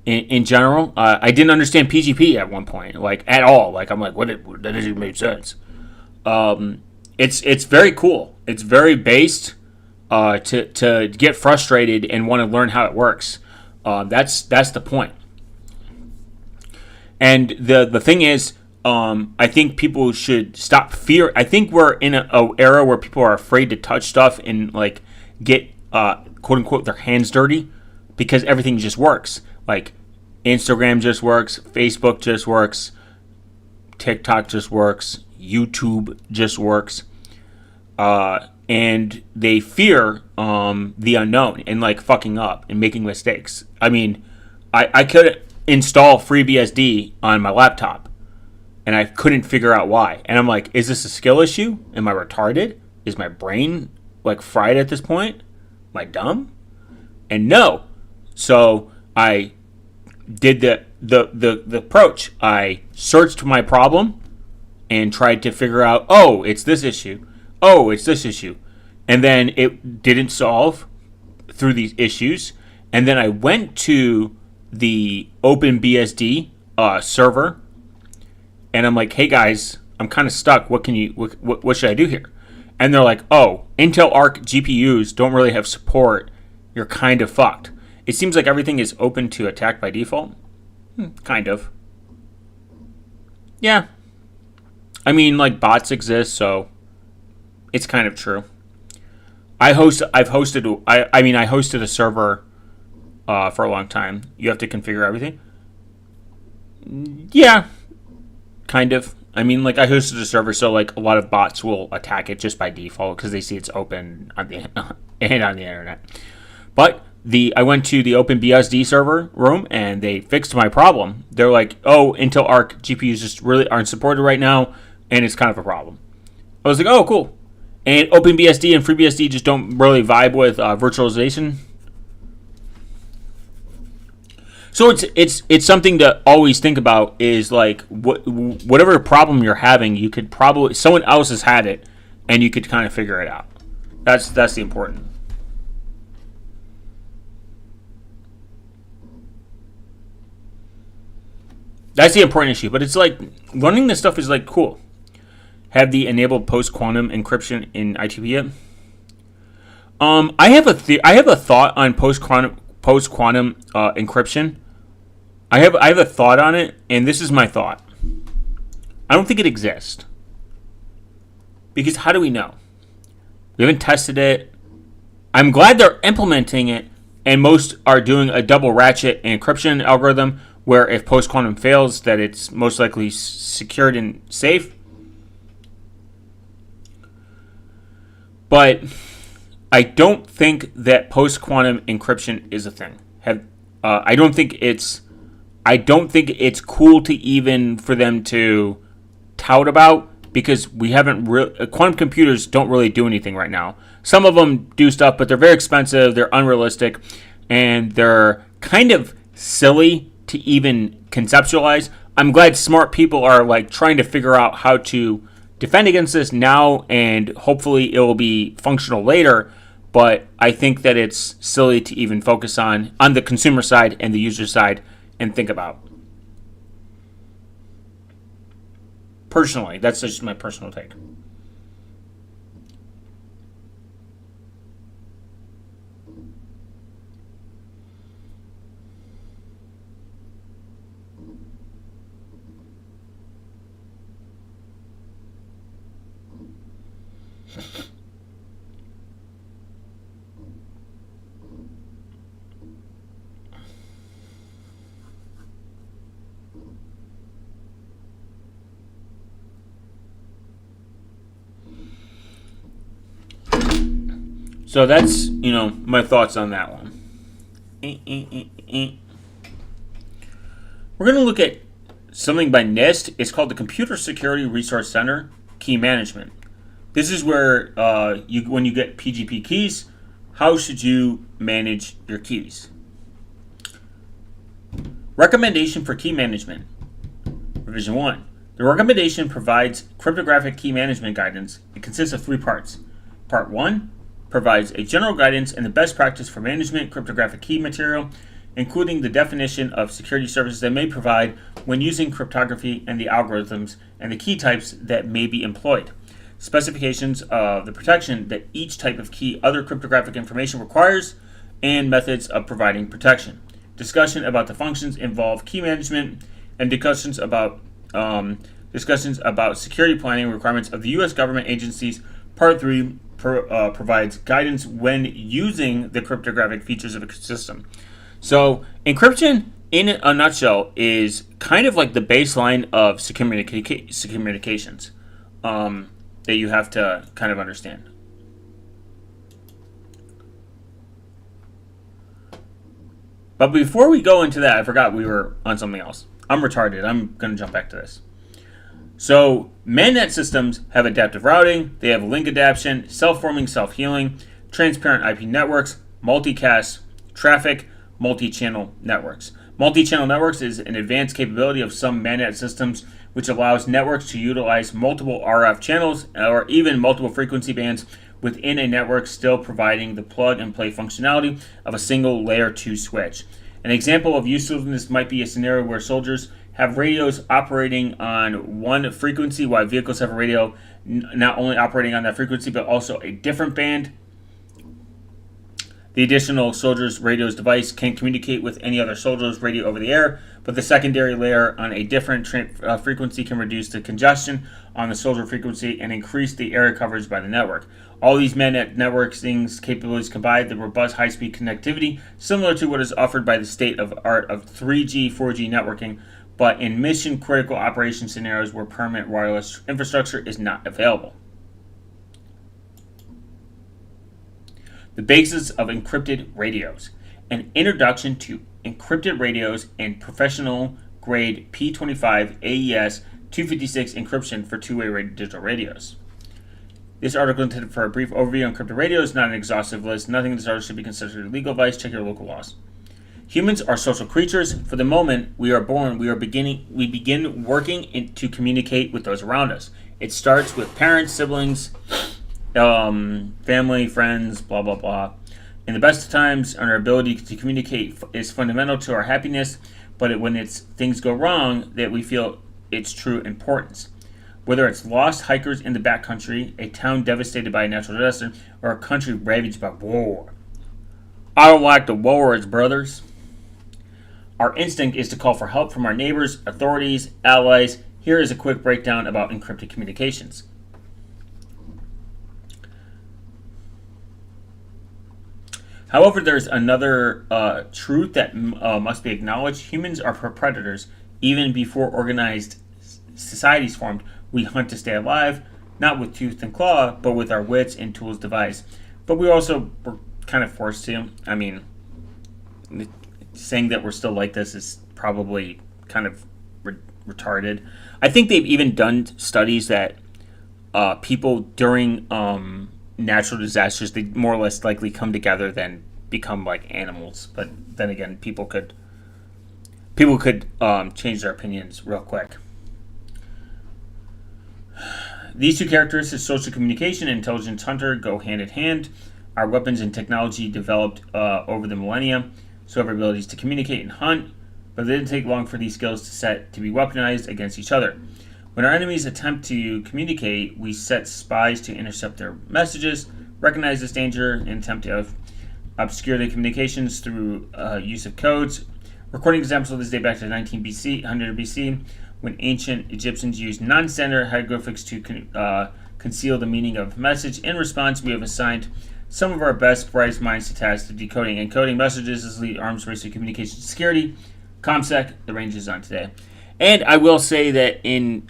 A: In general, I didn't understand PGP at one point, like at all. Like I'm like, that doesn't even make sense. It's very cool. It's very based to get frustrated and want to learn how it works. That's the point. And the thing is, I think people should stop fear. I think we're in a era where people are afraid to touch stuff and like get quote unquote their hands dirty because everything just works. Like Instagram just works, Facebook just works, TikTok just works, YouTube just works, and they fear the unknown and like fucking up and making mistakes. I mean, I could install FreeBSD on my laptop, and I couldn't figure out why. And I'm like, is this a skill issue? Am I retarded? Is my brain like fried at this point? Am I dumb? And no. So I did the approach. I searched my problem and tried to figure out, oh, it's this issue. Oh, it's this issue. And then it didn't solve through these issues. And then I went to the OpenBSD server, and I'm like, hey guys, I'm kind of stuck. What should I do here? And they're like, oh, Intel Arc GPUs don't really have support. You're kind of fucked. It seems like everything is open to attack by default. Kind of. Yeah. I mean, like bots exist, so it's kind of true. I hosted a server for a long time. You have to configure everything. Yeah, kind of. I mean, like I hosted a server, so like a lot of bots will attack it just by default because they see it's open on the and on the internet. But I went to the OpenBSD server room and they fixed my problem. They're like, oh, Intel Arc GPUs just really aren't supported right now, and it's kind of a problem. I was like, oh, cool. And OpenBSD and FreeBSD just don't really vibe with virtualization. So it's something to always think about is like whatever problem you're having, you could probably someone else has had it, and you could kind of figure it out. That's the important. That's the important issue. But it's like learning this stuff is like cool. Have the enabled post-quantum encryption in ITP yet? I have a thought on post-quantum encryption. I have a thought on it, and this is my thought. I don't think it exists. Because how do we know? We haven't tested it. I'm glad they're implementing it, and most are doing a double ratchet encryption algorithm where if post-quantum fails, that it's most likely secured and safe. But I don't think that post-quantum encryption is a thing. I don't think it's cool to even for them to tout about because we haven't quantum computers don't really do anything right now. Some of them do stuff, but they're very expensive, they're unrealistic, and they're kind of silly to even conceptualize. I'm glad smart people are like trying to figure out how to defend against this now, and hopefully it will be functional later. But I think that it's silly to even focus on the consumer side and the user side and think about. Personally, that's just my personal take. So that's, my thoughts on that one. We're going to look at something by NIST. It's called the Computer Security Resource Center Key Management. This is where when you get PGP keys, how should you manage your keys? Recommendation for key management. Revision 1. The recommendation provides cryptographic key management guidance. It consists of 3 parts. Part 1, provides a general guidance and the best practice for management cryptographic key material, including the definition of security services that may provide when using cryptography and the algorithms and the key types that may be employed. Specifications of the protection that each type of key other cryptographic information requires, and methods of providing protection. Discussion about the functions involved key management, and discussions about security planning requirements of the U.S. government agencies. Part 3 provides guidance when using the cryptographic features of a system. So encryption, in a nutshell, is kind of like the baseline of secure communications that you have to kind of understand. But before we go into that, I forgot we were on something else. I'm retarded. I'm going to jump back to this. So, mannet systems have adaptive routing, they have link adaptation, self-forming, self-healing, transparent IP networks, multicast traffic, multi-channel networks. Multi-channel networks is an advanced capability of some mannet systems which allows networks to utilize multiple RF channels or even multiple frequency bands within a network, still providing the plug-and-play functionality of a single layer 2 switch. An example of usefulness might be a scenario where soldiers have radios operating on one frequency, while vehicles have a radio not only operating on that frequency, but also a different band. The additional soldier's radio's device can communicate with any other soldier's radio over the air, but the secondary layer on a different frequency can reduce the congestion on the soldier frequency and increase the area coverage by the network. All these mannet networking capabilities combine the robust high-speed connectivity, similar to what is offered by the state-of-art of 3G, 4G networking, but in mission-critical operation scenarios where permanent wireless infrastructure is not available. The basis of encrypted radios. An introduction to encrypted radios and professional-grade P25 AES 256 encryption for two-way digital radios. This article is intended for a brief overview on encrypted radios, not an exhaustive list. Nothing in this article should be considered legal advice. Check your local laws. Humans are social creatures. For the moment we are born, we begin working to communicate with those around us. It starts with parents, siblings, family, friends, blah, blah, blah. In the best of times, our ability to communicate is fundamental to our happiness, but when things go wrong, that we feel its true importance. Whether it's lost hikers in the backcountry, a town devastated by a natural disaster, or a country ravaged by war. I don't like the wars, brothers. Our instinct is to call for help from our neighbors, authorities, allies. Here is a quick breakdown about encrypted communications. However, there's another truth that must be acknowledged. Humans are predators. Even before organized societies formed, we hunt to stay alive, not with tooth and claw, but with our wits and tools devised. But we also were kind of forced to. I mean, saying that we're still like this is probably kind of retarded. I think they've even done studies that people during natural disasters, they more or less likely come together than become like animals. But then again, people could change their opinions real quick. These two characteristics, social communication and intelligence hunter, go hand in hand. Our weapons and technology developed over the millennia, so have abilities to communicate and hunt, but it didn't take long for these skills to be weaponized against each other. When our enemies attempt to communicate, we set spies to intercept their messages, recognize this danger, and attempt to obscure their communications through use of codes. Recording examples of this date back to 100 BC, when ancient Egyptians used non-standard hieroglyphics to conceal the meaning of a message. In response, we have assigned some of our best, brightest minds to tasks of decoding and encoding messages as lead arms race to communication security. ComSec, the range is on today. And I will say that in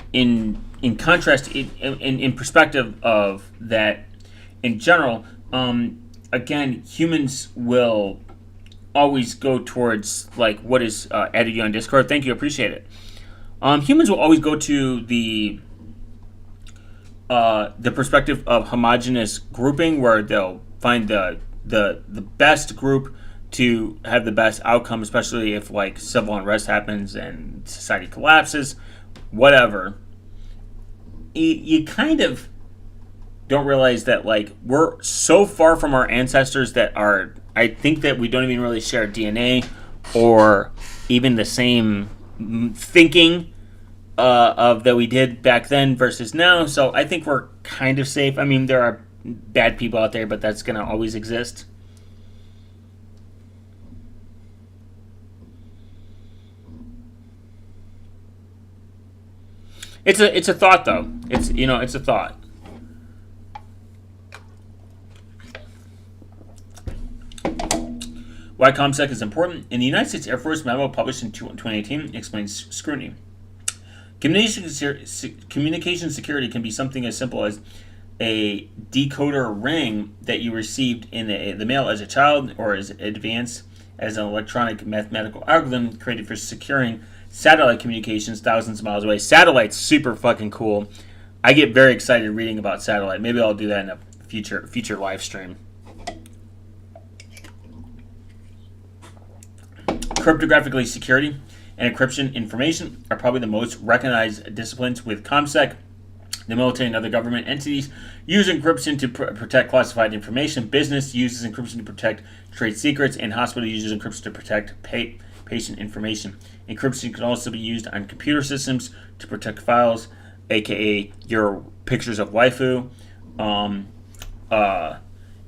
A: contrast, in perspective of that, in general, again, humans will always go towards like what is added you on Discord. Thank you, appreciate it. Humans will always go to the perspective of homogeneous grouping, where they'll find the best group to have the best outcome, especially if like civil unrest happens and society collapses, whatever. You kind of don't realize that like we're so far from our ancestors that are. I think that we don't even really share DNA or even the same thinking of that we did back then versus now. So I think we're kind of safe. I mean, there are bad people out there, but that's gonna always exist. It's a thought though. It's a thought. Why ComSec is important. In the United States Air Force memo published in 2018 explains scrutiny. Communication security can be something as simple as a decoder ring that you received in the mail as a child, or as advanced as an electronic mathematical algorithm created for securing satellite communications thousands of miles away. Satellite's super fucking cool. I get very excited reading about satellite. Maybe I'll do that in a future live stream. Cryptographically security and encryption information are probably the most recognized disciplines with ComSec. The military and other government entities use encryption to protect classified information. Business uses encryption to protect trade secrets, and hospital uses encryption to protect patient information. Encryption can also be used on computer systems to protect files, aka your pictures of waifu.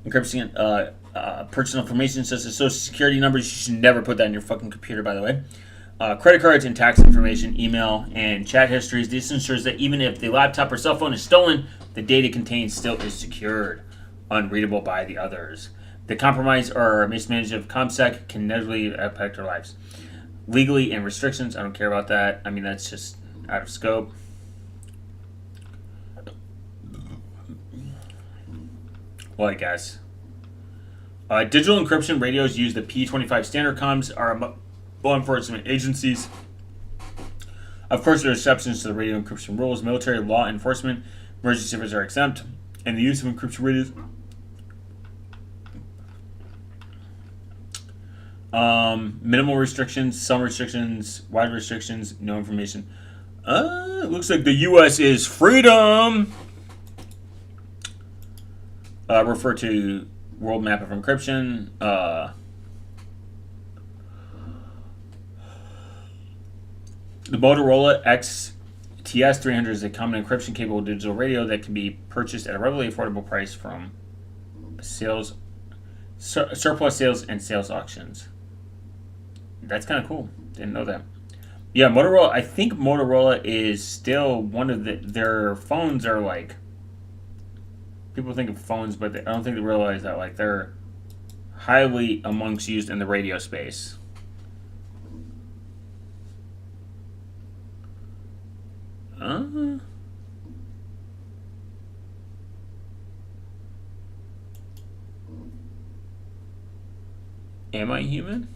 A: Encryption personal information such as social security numbers. You should never put that in your fucking computer, by the way. Credit cards and tax information, email, and chat histories. This ensures that even if the laptop or cell phone is stolen, the data contained still is secured, unreadable by the others. The compromise or mismanagement of ComSec can negatively affect our lives. Legally and restrictions, I don't care about that. I mean, that's just out of scope. Well, I guess. Digital encryption radios use the P25 standard. Comms are law enforcement agencies. Of course, there are exceptions to the radio encryption rules. Military, law enforcement, emergency services are exempt, and the use of encryption radios. Minimal restrictions, some restrictions, wide restrictions, no information. It looks like the U.S. is freedom. Refer to world map of encryption. The Motorola XTS300 is a common encryption-capable digital radio that can be purchased at a relatively affordable price from surplus sales and sales auctions. That's kind of cool. Didn't know that. Yeah, Motorola. I think Motorola is still one of their phones are like. People think of phones, but I don't think they realize that like they're highly amongst used in the radio space. Am I human?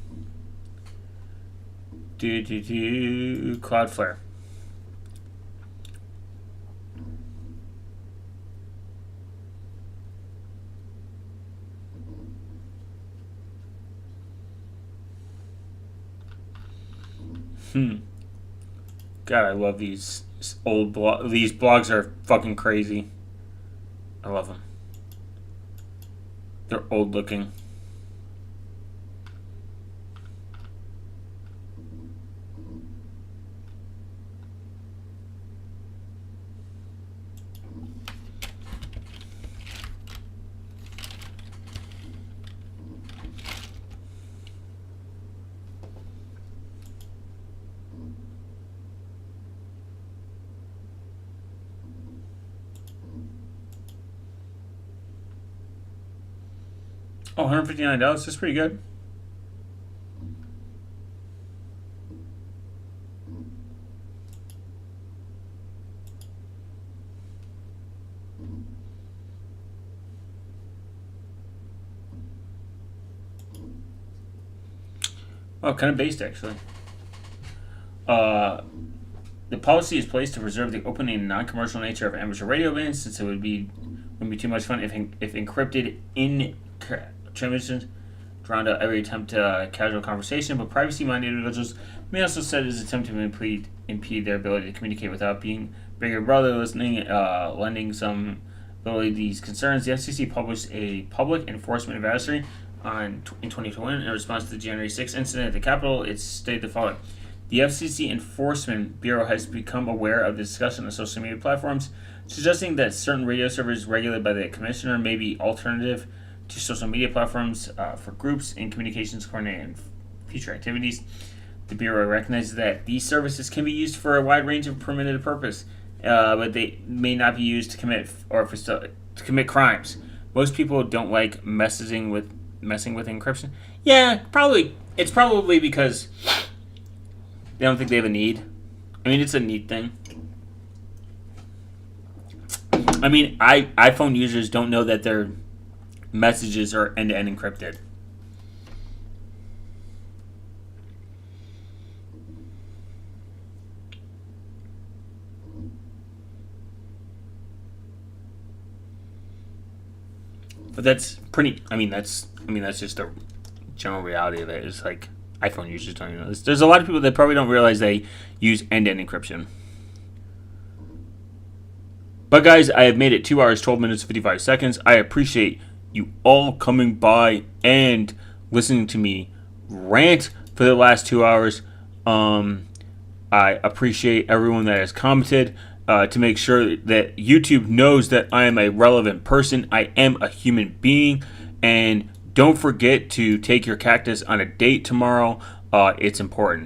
A: Cloudflare. God, I love these old these blogs are fucking crazy. I love them. They're old looking. Oh, $159. That's pretty good. Oh, kind of based actually. The policy is placed to preserve the open and non-commercial nature of amateur radio bands, since it wouldn't be too much fun if encrypted in transmissions drowned out every attempt to casual conversation. But privacy-minded individuals may also set as attempt to impede their ability to communicate without being bigger brother listening, lending some these concerns, the FCC published a public enforcement advisory in 2021 in response to the January 6th incident at the Capitol. It stated the following. The FCC Enforcement Bureau has become aware of the discussion on social media platforms, suggesting that certain radio servers regulated by the commissioner may be alternative to social media platforms for groups and communications coordinating future activities. The Bureau recognizes that these services can be used for a wide range of permitted purpose, but they may not be used to commit crimes. Most people don't like messing with encryption. Yeah, probably. It's probably because they don't think they have a need. I mean, it's a neat thing. I mean, iPhone users don't know that their messages are end-to-end encrypted. But that's pretty. That's just a general reality of it. It's like iPhone users don't even know this. There's a lot of people that probably don't realize they use end-to-end encryption. But guys, I have made it 2 hours, 12 minutes, 55 seconds. I appreciate you all coming by and listening to me rant for the last 2 hours. I appreciate everyone that has commented to make sure that YouTube knows that I am a relevant person. I am a human being. And don't forget to take your cactus on a date tomorrow. It's important.